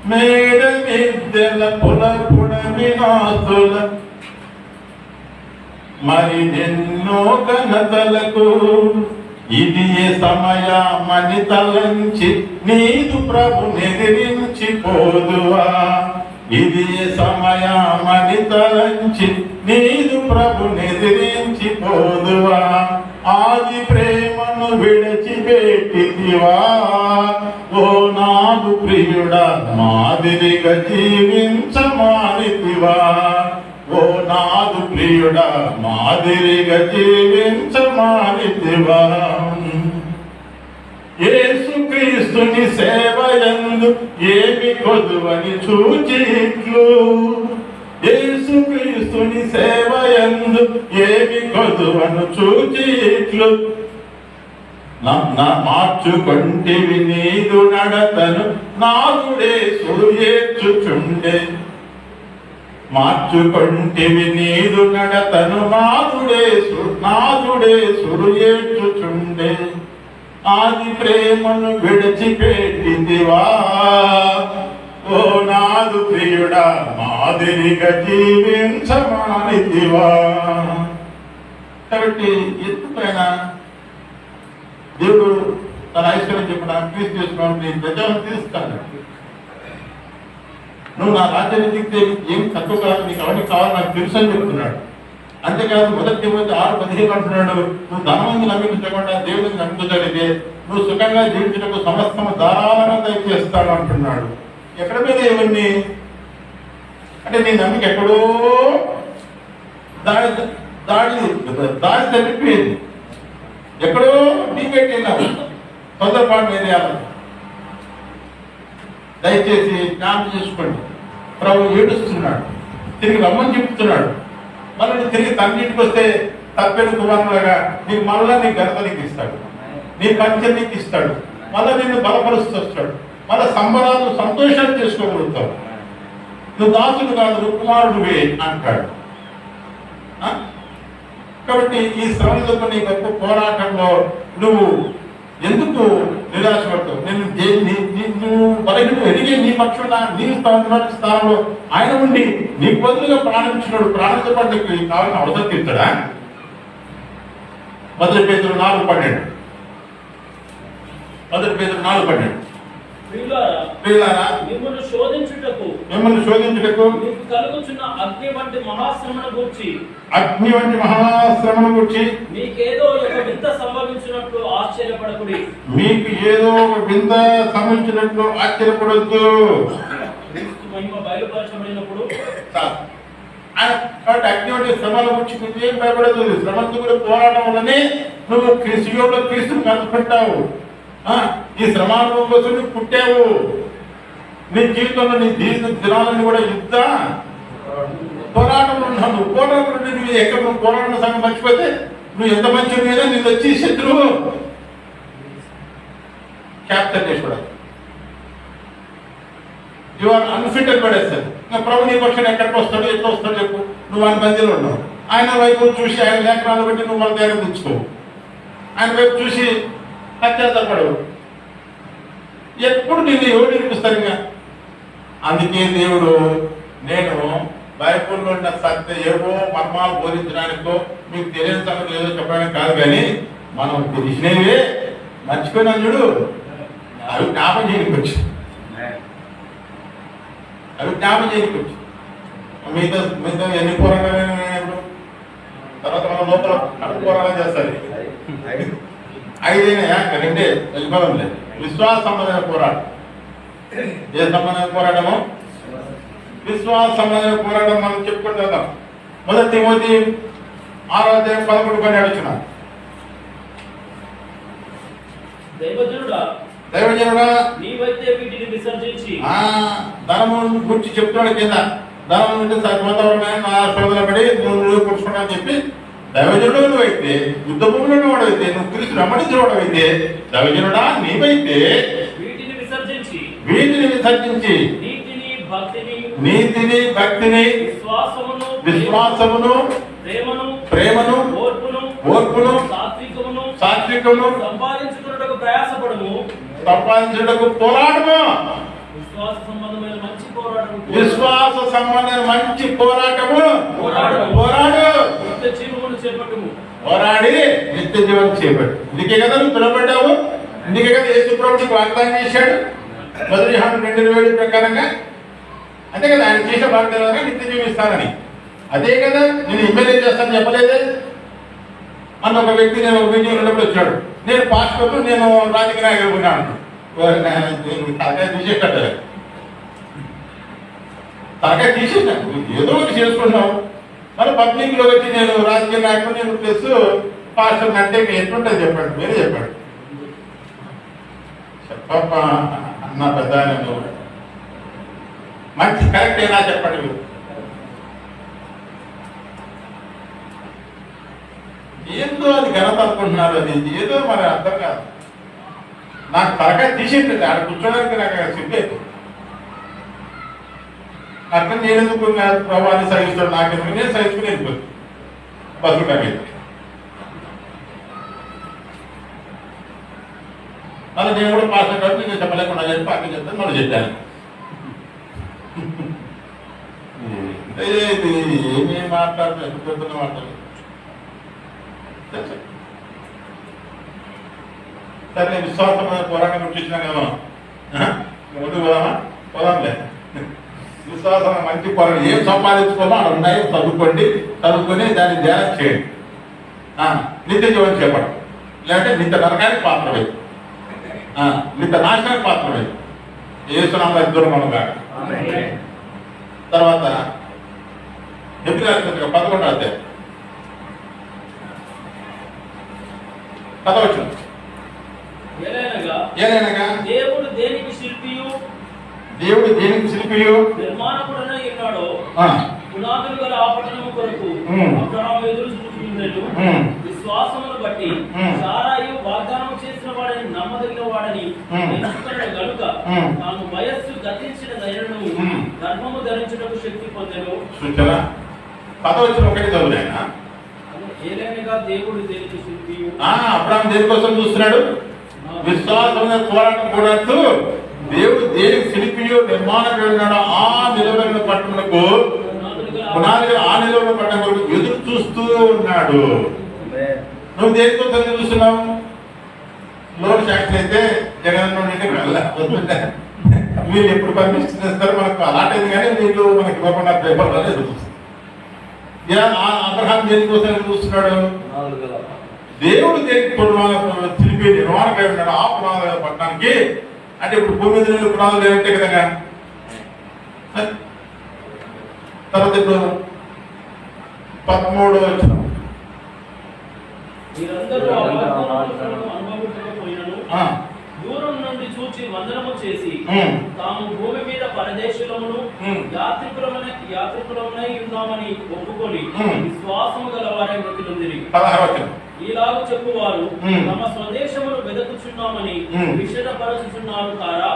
మేడ మిద్దెల పుడమినాస్తుల మరి ఎన్నో ఘనతలకు ఇది సమయమని తలంచి నీదు ప్రభు నెదిరించి పోదువా. ఇది సమయమని తలంచి నీదు ప్రభు నెదిరించి పోదువా. ఆది ప్రేమను విడిచిపెట్టితివా ఓ నాదు ప్రియుడా, మాదిరిగా జీవించమానితివా. మానితివా ఓ నాదు ప్రియుడా మాదిరిగా జీవించమానితివా యేసుక్రీస్తుని సేవయందు ఏమి కొదువని చూచిట్లు యేసుక్రీస్తుని సేవయందు ఏమి కొదువను చూచిట్లు మార్చుకొంటివి నీదు నడతను నాదుడే సురుయేర్చుచుండే మార్చుకొంటివి నీదు నడతను నాదుడే సురుయేర్చుచుండే ఆది ప్రేమను విడిచిపెట్టిదివా ఓ నాదు ప్రియుడా మాదిరిగా జీవించమానిదివా. కాబట్టి ఎత్తుపైన దేవుడు తన ఐశ్వర్యం చెప్పిన క్రీస్తు చేసుకుని ప్రజలను తీరుస్తాడు. నువ్వు నా రాజ్యాన్ని దిగితే ఏం తక్కువ కాదు, నీకు అవన్నీ కావాలి నాకు తెలుసు అని చెప్తున్నాడు. అంతేకాదు 1 తిమోతి 6:15 అంటున్నాడు, నువ్వు ధనవంతులు నమ్మించకుండా దేవుడిని నమ్మించగలిగితే నువ్వు సుఖంగా జీవించడానికి సమస్తము ధారాళంగా దయచేస్తాడు అంటున్నాడు. ఎక్కడ మీద ఇవన్నీ అంటే నీ నమ్మిక ఎక్కడో దాడి తప్పిపోయింది, ఎక్కడో డిబేట్ వెళ్ళావు, తొందరపాటు వేయాలి. దయచేసి జ్ఞాపకం చేసుకోండి. ప్రభు ఏడుస్తున్నాడు, తిరిగి రమ్మని చెప్తున్నాడు. మళ్ళీ తిరిగి తండ్రికి వస్తే తప్పెడు కుమారులాగా నీకు మళ్ళా నీ ఘనత నీకు ఇస్తాడు, నీ పంచం నీకు ఇస్తాడు, మళ్ళీ నిన్ను బలపరుస్తూ వస్తాడు, మళ్ళీ సంబరాలు సంతోషాలు చేసుకోగలుగుతావు. నువ్వు దాసుడు కాదు, నువ్వు కుమారుడివే అంటాడు. కాబట్టి ఈ శ్రమలతో నీ గొప్ప పోరాటంలో నువ్వు ఎందుకు నిరాశపడతావు? నువ్వు బలహీన ఎదిగే నీ పక్షున నీ స్థానంలో ఆయన ఉండి నీకు బదులుగా ప్రాణించినాడు. ప్రాణంతో పాటు కావాలని అవసరం తీర్చాడా? 1 పేతురు 4:12 1 పేతురు 4:12 ప్రియులారా మిమ్మల్ని శోధించుటకు మీకు కలుగుచున్న అగ్ని వంటి మహాశ్రమను గూర్చి మీకేదో ఒక వింత సంభవించినట్లు ఆశ్చర్యపడకుడి. మీకు ఏదో ఒక వింత సంభవించినట్లు ఆశ్చర్యపడద్దు. క్రీస్తు మహిమ బయలుపరచబడినప్పుడు అగ్ని వంటి శ్రమల గురించి ఏం భయపడదు. శ్రమలతో కూడా పోరాటం వల్లనే నువ్వు క్రీస్తుని కలుసుకుంటావు. ఈ శ్రమానుభవం కోసం నువ్వు పుట్టావు. నీ జీవితంలో నీ దినాలన్నీ కూడా యుద్ధ పోరాటంలో ఉన్నావు. పోరాటంలో నువ్వు ఎక్కడ నువ్వు పోరాటం సంగతి మర్చిపోతే నువ్వు ఎంత మంచి మీద నిన్ను వచ్చి శత్రువు క్యాప్చర్ చేసి పడాలి. యు ఆర్ అన్ఫిట్ అని పడేస్తారు. ఇంకా ప్రభు నీ పక్షాన్ని ఎక్కడికి వస్తాడు, ఎట్లా వస్తాడు చెప్పు. నువ్వు ఆయన బందీలో ఉన్నావు. ఆయన వైపు చూసి ఆయన లేఖనాలు బట్టి నువ్వు వాళ్ళ దగ్గర తెచ్చుకోవు. ఆయన వైపు చూసి పశ్చాత్తపడవు. ఎప్పుడు నిన్ను ఎవరు నిలిపిస్తారు? ఇంకా అందుకే దేవుడు నేను బైబుల్లో ఉన్న సత్య ఏవో మర్మాలు బోధించడానికో మీకు తెలియని సంగతి ఏదో చెప్పడానికి కాదు, కానీ మనం తెలిసినవే మర్చిపోయినా చూడు అవి జ్ఞాపం చేయకపోవచ్చు. మీతో ఎన్ని పోరాటాలు తర్వాత మన లోపల కడుపు పోరాటం చేస్తారు. 5 2 వెళ్ళిపోవడం లేదు. విశ్వాస సంబంధమైన పోరాటం. ఏ సంబంధమైన పోరాటము? విశ్వాస సంబంధమైన పోరాటం మనం చెప్పుకుంటాం. 1 తిమోతి 6:13 దైవజనుడా నీవైతే వీటిని విసర్జించి ధనము గురించి చెప్తున్నాడు కింద. ధనం నుండి సర్వతమైన పడి నువ్వు కూర్చున్నా అని చెప్పి దైవజనుడు నువ్వైతే, యుద్ధ భూమిలో వాడైతే, నువ్వు క్రీస్తు రమణించిన వాడైతే, దైవజనుడా నీవైతే వీటిని విసర్జించి నీతిని భక్తిని విశ్వాసమును ప్రేమను ఓర్పును సాత్వికమును సంపాదించుకున్నటకు ప్రయాసపడము. పోరాటము. విశ్వాస సంబంధమైన మంచి పోరాటము పోరాడు. పోరాడి నిత్య జీవనం చేపట్టు. ఇందుకే కదా నువ్వు పిలవబడ్డావు. ఇందుకే కదా యేసు ప్రభువుకు వాగ్దానం చేశాడు 1 యోహాను 2:7 ప్రకారంగా. అంతే కదా ఆయన చేసే వాగ్దానంగా నిత్య జీవిస్తానని. అదే కదా నేను ఎమ్మెల్యే చేస్తాను చెప్పలేదే. అన్న ఒక వ్యక్తి నేను ఒక మీటింగ్ ఉన్నప్పుడు వచ్చాడు, నేను పాస్టర్లు నేను రాజకీయ నాయకుడు ఉన్నాను. తనకే తీసేసాను, ఏదో ఒకటి చేసుకుంటున్నావు. మరి పబ్లిక్లో వచ్చి నేను రాజకీయ నాయకుడు, నేను ప్లస్ పాస్టర్ అంటే ఎట్లుంటుంది చెప్పాడు, వేరే చెప్పాడు. చెప్పప్ప అన్న పెద్ద మంచి కరెక్ట్ అయినా చెప్పండి మీరు. ఏందో అది ఘనత అనుకుంటున్నారు, అది ఏదో మరి అర్థం కాదు. నాకు తలకాయ తీసేది ఆడ కూర్చోడానికి నాకు సిద్ధేది. అట్లా నేను ఎందుకు ప్రభావాన్ని సహిస్తాడు, నాకెందుకు నేను సహించుకుని వెళ్ళిపోతుంది బతుకుటా మీద. మళ్ళీ నేను కూడా పాస్ కాబట్టి నేను చెప్పలేకుండా చెప్పి అక్కడ చెప్తాను, మళ్ళీ చెప్పాను. ఏమేమి మాట్లాడుతున్నా, ఎప్పుడు చెప్తున్నా మాట్లాడు. సరే నేను విశ్వాసమైన పోరాటం గురించి కదా ముందుకు పోదామా, పోదాంలే. విశ్వాసం మంచి పోరాటం, ఏం సంపాదించుకోమో అక్కడ ఉన్నాయి, చదువుకొని దాన్ని ధ్యానం చేయండి. నిత్య జీవనం చేపడం, లేదంటే నిత్య నరకానికి పాత్రమే, నిత్య నాశనానికి పాత్రమే. ఏసునామములో దూరం మనం కాక. తర్వాత ఎబ్రియుల పత్రిక 11వ అధ్యాయం 10వ వచనం. ఏలైనగా దేవుడు దేనికి శిల్పియు నిర్మాణకుడనై ఉన్నాడో పునాదులు గల ఆ పట్టణము కొరకు అబ్రహాము ఎదురు చూచుచుండెను. విశ్వాసమును బట్టి సారాయు వాగ్దానము చేసిన వాడని నమ్మదగిన వాడని ఎంచుకొనెను గనుక తాను వయస్సు గతించిన దయను గర్భము ధరించుటకు శక్తి పొందెను. సూచన 10వ వచనం ఒకటి చదువులేనా. ఏలైనగా దేవుడు దేనికి శిల్పియు. అబ్రహాము దేనికోసం చూస్తున్నాడు? విశ్వాసమైన పోరాటం కూడా దేవుడు దేనికి శిల్పియు నిర్మాణం ఉన్నాడో ఆ నిలబడిన పట్టణములకు పునాదిగా ఆ నిలబడిన పట్టణములకు ఎదురు చూస్తూ ఉన్నాడు. నువ్వు దేనికోసం ఎదురు చూస్తున్నావు? లోన్ శాంక్షన్ అయితే జగన్ వస్తుంటే వీళ్ళు ఎప్పుడు పర్మిషన్ ఇస్తారు మనకు అలాంటి అయింది, కానీ వీళ్ళు మనకి ఇవ్వకుండా పేపర్ వల్ల ఎదురు చూస్తారు. అబ్రహాం దేనికోసం ఎదురు చూస్తున్నాడు? దేవుడు దేనికి శిల్పి నిర్మాణకై ఉన్నాడు ఆ పునాదుల పట్టణానికి. అంటే ఇప్పుడు భూమి మీద పునాదులు లేవంటే కదా. తర్వాత ఇప్పుడు 13వ వచనం. దూరం నుండి చూచి వందనము చేసి తాము భూమి మీద పరదేశులమును యాత్రికులమునై ఉన్నామని ఒప్పుకొని విశ్వాసము గలవారై మృతులుందిరి. ఈలాగు చెప్పువారు తమ స్వదేశమును వెదకుచున్నామని విషదపరచుచున్నారు కారా.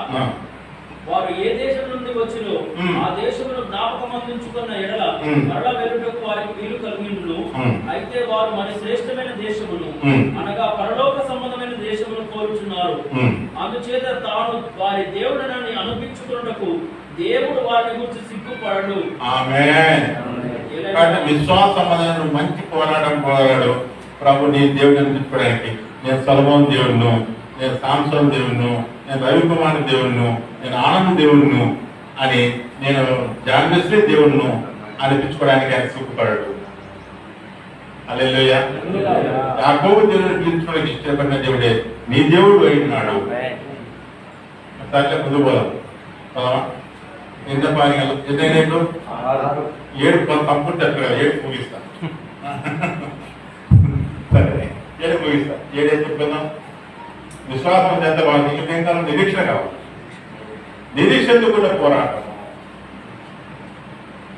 వారు ఏ దేశం నుండి వచ్చినో ఆ దేశమును జ్ఞాపకం అందించుకున్న ఎడల మరల వెలుటకు వారికి వీలు కలిగిండును. అయితే వారు మరి శ్రేష్టమైన దేశమును అనగా పరలోక సంబంధమైన దేశమును కోరుచున్నారు. అందుచేత తాను వారి దేవుడనని అనిపించుకున్నకు దేవుడు వారిని గురించి సిగ్గుపడడు. ఆమేన్. విశ్వాసమైన మంచి పోరాటం పోరాడు ప్రభు. నీ దేవుడిని అనిపించుకోవడానికి నేను సొలొమోను దేవుడును, నేను సాంసోను దేవుడును, నేను రవికుమార్ దేవుడును, నేను ఆనంద దేవుడును అని, నేను జాన్వేశ్వరి దేవుడును అనిపించుకోవడానికి ఆయన సిగ్గుపడడు. హల్లెలూయా. యాకోబు దేవుడిని పిలుచుకోవడానికి ఇష్టపడిన దేవుడే నీ దేవుడు అయినాడు. సరే ముందు పోదాం. ఎంత పని ఎన్నైనా 7 కంప్యూటర్ 7 ముగిస్తా. సరే 7 ముగిస్తా. 7 ఏం చెప్పుకుందాం? విశ్వాసం ఎంత బాగుంది. ఇంకా నిరీక్షణ కావాలి. నిరీక్షణతో కూడిన పోరాటం,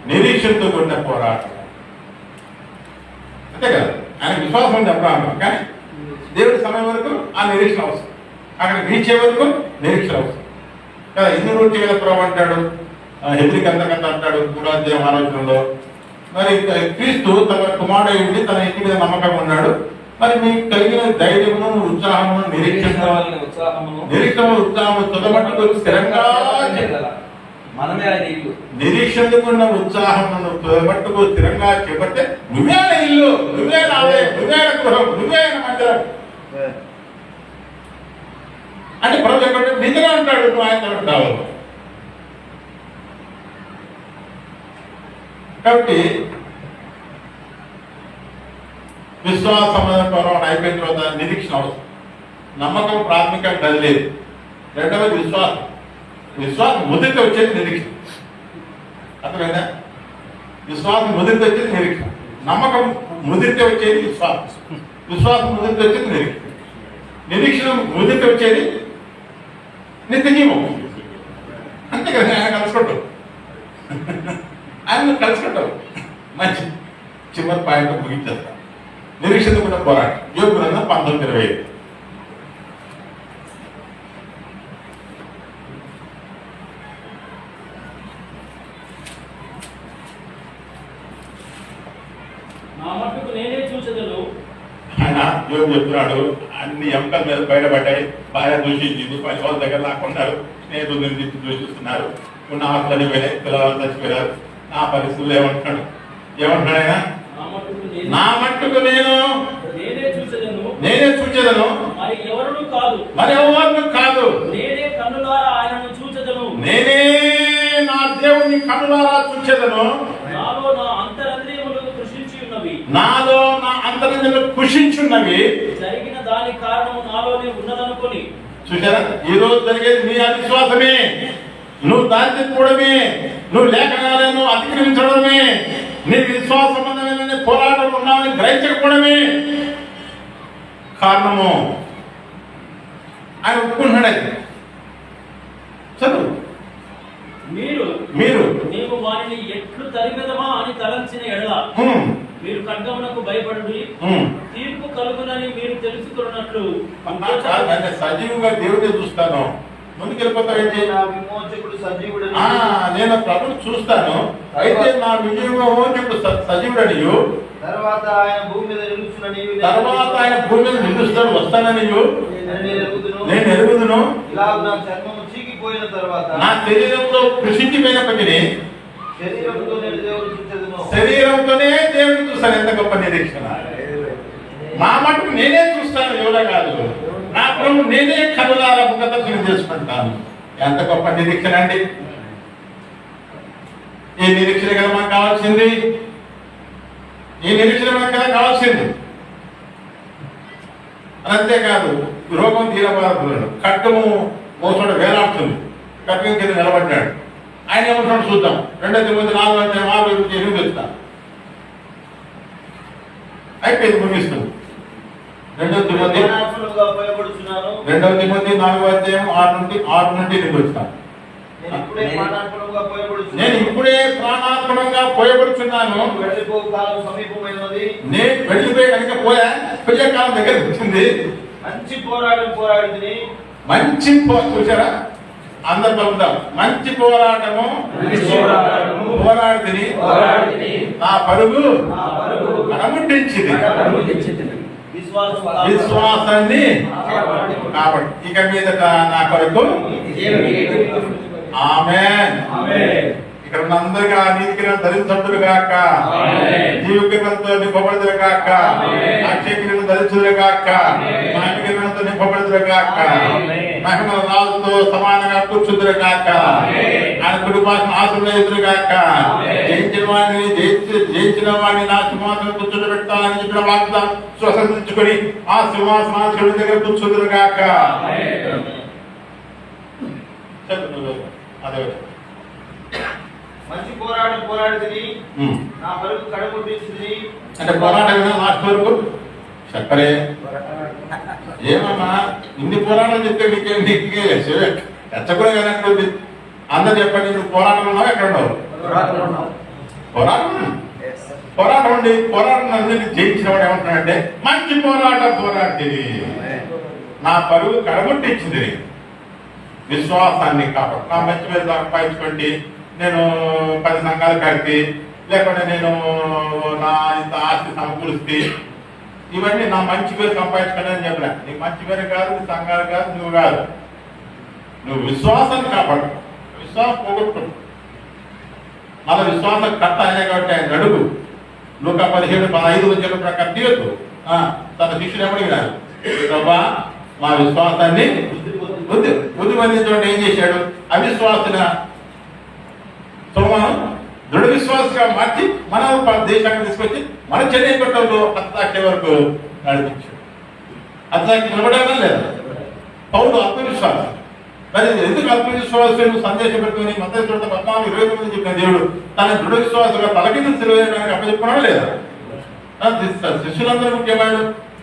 నిరీక్షణతో కూడిన పోరాటం అంతే కదా. ఆయన విశ్వాసం చెప్పాలి, కానీ దేవుడి సమయం వరకు ఆ నిరీక్షణ అవసరం. అక్కడ రీచే వరకు నిరీక్షణ అవసరం కదా. ఇన్ని రోజు కదా ప్రభు అంటాడు, హెబ్రీకి అంతకంత అంటాడు 3వ అధ్యాయం 6వ వచనంలో. మరి క్రీస్తు తన కుమారుడు తన ఇంటి మీద నమ్మకం ఉన్నాడు. మరి మీకు కలిగిన ధైర్యమును, ఉత్సాహమును, నిరీక్షణ ఉత్సాహము తుదమట్టుకు స్థిరంగా మనమే ఆయన ఇల్లు. నిరీక్షణకున్న ఉత్సాహమును తుదమట్టుకు స్థిరంగా చేపడితే నువ్వే ఇల్లు, నువ్వే నావే, నువ్వే గృహం, నువ్వే మందిరం అంటే ప్రభు చెప్పండి నీతోనే ఉంటాడు. నువ్వు ఆయనతో ఉంటావు. కాబట్టి విశ్వాసమైన అయిపోయిన తర్వాత నిరీక్షణ అవసరం. నమ్మకం ప్రాథమికంగా కదిలేదు. రెండవది విశ్వాసం. విశ్వాసం మొదటి వచ్చేది నిరీక్షణ. అర్థమైందా? విశ్వాసం ముదిరితే వచ్చేది నిరీక్షణ, నమ్మకం ముదిరితే వచ్చేది విశ్వాసం, విశ్వాసం ముదిరితే వచ్చేది నిరీక్షణ, నిరీక్షణ ముదిరితే వచ్చేది నిత్య జీవం. అంతే కదా, ఆయన కలుసుకుంటావు, ఆయన కలుసుకుంటావు. మంచి చివరి పాయింట్ ముగించేస్తా. నిరీక్షణ కూడా పోరాటం. యోగు గ్రంథం 19:25. నా మట్టుకు నేనే చూచెదను. ఆయన యోగు చెప్తున్నాడు, అన్ని ఎముకల మీద బయటపడ్డాయి, భార్య దూషించింది, 10 రోజుల దగ్గర లాక్కున్నారు, స్నేహితులు నిర్దిష్టి దూషిస్తున్నారు, ఉన్న ఆస్తులన్నీ పోయినాయి, పిల్లలు చచ్చిపోయారు. నా పరిస్థితులు ఏమంటున్నాడు ఆయన? నా మట్టుకు నేనే చూచెదను, మరి ఎవరు కాదు, నేనే కన్నులారా ఆయనను చూచెదను, నేనే నా దేవుని కన్నులారా చూచెదను. నాలో నా అంతరంద్రియములు కృషించున్నవి, జరిగిన దాని కారణము నాలోనే ఉన్నదనుకొని. చూసారా, ఈ రోజు జరిగేది నీ అవిశ్వాసమే, నువ్వు దారిపోవడమే, నువ్వు లేఖనాలను అతిక్రమించడమే, నీ విశ్వాస సంబంధమైన పోరాటం ఉన్నామని గ్రహించకపోవడమే కారణము. ఆయన ఒప్పుకుంటున్నాడు. అయితే చదువు. మీరు నీవు వారిని ఎట్లు తరిమెదమా అని తలంచిన ఎడల మీరు ఖడ్గమునకు భయపడుడి, తీర్పు కలుగునని మీరు తెలుసుకున్నట్లు. సజీవుగా దేవుడే చూస్తాను, ముందుకెళ్ళిపోతావేంటి? నేను ప్రభుని చూస్తాను, అయితే నా విమోచకుడు సజీవుడనియు, తర్వాత ఆయన భూమి మీద నిలుస్తాడు, వస్తాననియు నేను ఎరుగుదును. నా చర్మము చీకిపోయిన తర్వాత నా శరీరంలో కృషించిపోయినప్పటికీ శరీరంతోనే దేవుడు చూస్తాను. ఎంత గొప్ప నిరీక్షణ! నా మటుకు నేనే చూస్తాను, ఎవరో కాదు. నా ప్రభు నేనే కనులారా ముఖదర్శనం చేసుకుంటాను. ఎంత గొప్ప నిరీక్షణ అండి! ఈ నిరీక్షణ కదా మనకు కావాల్సింది, ఈ నిరీక్షణ మనకు కదా కావాల్సింది. అంతేకాదు, రోగం తీరబారదు, ఖడ్గము మోసడు వేలాడుతుంది, ఖడ్గం కింద నిలబడ్డాడు. ఆయన ఏమంటాడు చూద్దాం. 2 తిమోతి 4:6 చెప్తా. అయిపోయింది, ముగిస్తుంది. 2 తిమోతి 4:6 వచ్చాను. నేను ఇప్పుడే ప్రాణాత్మకంగా పోయబడుచున్నాను. నేను వెళ్ళిపోయి కనుక పోయే కాలం దగ్గర వచ్చింది. మంచి పోరాటం చూసారా, అందరు పలుకుతాం. మంచి పోరాటము పోరాడితిని, నా పరుగు కడముట్టించింది, విశ్వాసాన్ని కాబట్టి ఇక మీదట నా కొరకు. ఆమేన్. ఇక్కడ ఉన్న అందరికీ ఆ నీతికి ధరించబడుదురు గాక, జీవకిరణంతో నింపబడుదురు గాక, అక్షయకిరణం ధరించుదురు గాక, మహిమకిరణంతో నింపబడుదురు గాక, మహిమల రాజుతో సమానంగా కూర్చుదురు గాక, ఆయన కుటుంబాన్ని ఆశీర్వదించుదురు గాక, జయించిన వాడిని నా సింహాసనం కూర్చోబెట్టాలని చెప్పిన వాగ్దానం స్వతంత్రించుకొని ఆ సింహాసనాశుడి దగ్గర కూర్చుదురు గాక. అదే మంచి పోరాడితిని, నా పరుగు కడముట్టించింది. అంటే పోరాటం లాస్ట్ వరకు చెప్పరే. ఏమమ్మా ఇన్ని పోరాటం చెప్తే నీకే ఎచ్చకూడదు కదా. అందరు చెప్పండి, నువ్వు పోరాటం ఉన్నావు, ఎక్కడ ఉన్నావు? పోరాటం ఉండి పోరాటం అందరినీ జయించిన వాడు ఏమంటున్నాడంటే, మంచి పోరాటది, నా పరుగు కడముట్టించింది, విశ్వాసాన్ని కాబట్టి. నా మంచి మీద సంపాదించుకోండి, నేను 10 సంఘాలు కడితే, లేకుంటే నేను నా ఇంత ఆస్తి సమకూరిస్తే, ఇవన్నీ నా మంచి పేరు సంపాదించుకోండి అని చెప్పిన. నీ మంచి పేరు కాదు, నీ సంఘాలు కాదు, నువ్వు కాదు. నువ్వు విశ్వాసాన్ని కాపాడు. విశ్వాసం పోగొట్టు. మన విశ్వాసం కర్త అయినా కాబట్టి ఆయన అడుగు. Luka 17:15 వచ్చిన ప్రకారం తీయొద్దు. తన శిష్యులు ఏమడిగినారు? ప్రభా, మా విశ్వాసాన్ని బుద్ధిమందించడం ఏం చేశాడు? అవిశ్వాసన సోమాను దృఢ విశ్వాసంగా మార్చి మన దేశానికి తీసుకొచ్చి మన చెన్నై పట్టణంలో హత్యాక్ష వరకు నడిపించాడు. హత్యాక్ష నిలబడాలా లేదా? పౌరుడు ఆత్మవిశ్వాసం. మరి ఎందుకు అల్ప విశ్వాసులు సందేశం పెట్టుకుని మత్తయి 14:29 చెప్పిన దేవుడు తన దృఢ విశ్వాసంగా తలకింద తెలియజేయడానికి అప్పచెప్పుకున్నాడా లేదా? శిష్యులందరూ ముఖ్యమైన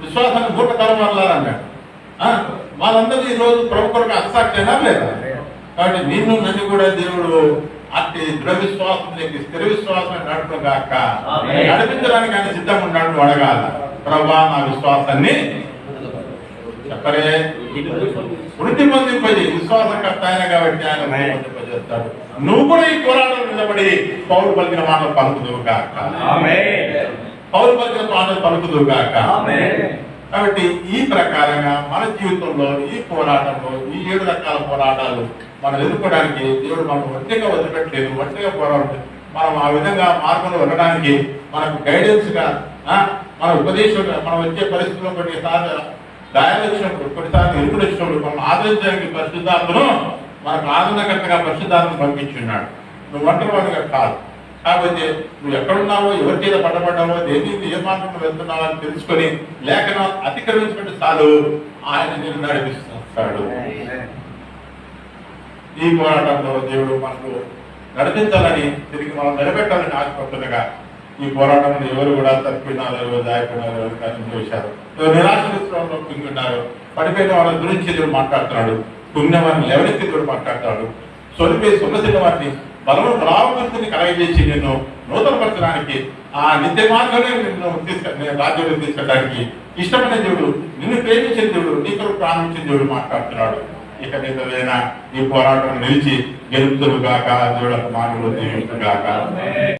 విశ్వాసాన్ని మూర్ఖతరం అన్నాడు. వాళ్ళందరూ ఈ రోజు ప్రభు కొరకు అసాక్షి అయినా లేదా? కాబట్టి నిన్ను నన్ను కూడా దేవుడు అట్టి దృఢ విశ్వాసం స్థిర విశ్వాసం నడుపుగాక నడిపించడానికి ఆయన సిద్ధంగా ఉన్నాడు. అడగాల, ప్రభా నా విశ్వాసాన్ని చెప్పరే వృద్ధి పొందింపజేయి. విశ్వాసకర్త ఆయన కాబట్టి ఆయన పొందింపజేస్తాడు. నువ్వు కూడా ఈ పోరాటం నిలబడి పౌరు పలికిన మాటలు పలుకుదువుగాక. పౌరు పలికిన మాటలు పలుకుదువుగాక. కాబట్టి ఈ ప్రకారంగా మన జీవితంలో ఈ పోరాటంలో ఈ 7 రకాల పోరాటాలు మనం ఎదుర్కోవడానికి దేవుడు మనం ఒంటిగా వదిలిపెట్టలేదు, ఒంటిగా పోరాటం. మనం ఆ విధంగా మార్గంలో వెళ్ళడానికి మనకు గైడెన్స్ గా మన ఉపదేశంగా మనం వచ్చే పరిస్థితుల్లో కొన్నిసార్లు గాయాలు వచ్చినప్పుడు, కొన్నిసార్లు ఎరుపులు వచ్చినప్పుడు మనం ఆదరించడానికి పరిశుద్ధాత్మను మనకు ఆనందకర్తగా పరిశుద్ధాత్మను పంపించున్నాడు. నువ్వు ఒంటరివాడిగా కాదు. కాకపోతే నువ్వు ఎక్కడున్నావో, ఎవరి మీద పడబడ్డావో, దేని ఏ మార్గంలో వెళ్తున్నావో అని తెలుసుకొని లేఖనం అతిక్రమించుకుంటే చాలు ఆయన నేను నడిపిస్తాడు. ఈ పోరాటంలో దేవుడు మనకు నడిపించాలని, తిరిగి మనం నిలబెట్టాలని ఆశపడుతుండగా ఈ పోరాటంలో ఎవరు కూడా తప్పినారో, ఎవరు దాయకున్నారో, ఎవరు కనిపించారు, ఎవరు నిరాశిస్తున్న కుంగున్నారు, పడిపోయిన వాళ్ళ గురించి దేవుడు మాట్లాడుతున్నాడు. కుంగిన వారిని లేవనెత్తి దేవుడు మాట్లాడతాడు. సొలిపేసి సొమ్మసిన వారిని బలము రావణుని కలగజేసి నిన్ను నూతనపరచడానికి, ఆ నిత్య మార్గంలో నిన్ను రాజ్యంలో తీసుకెళ్ళడానికి ఇష్టమైన దేవుడు, నిన్ను ప్రేమించిన దేవుడు, నీ కొరకు ప్రారంభించిన దేవుడు మాట్లాడుతున్నాడు. ఇక నీతోనైనా ఈ పోరాటం నిలిచి గెలుపుతుగాక, దేవుడు మానవులు దీవించుగాక.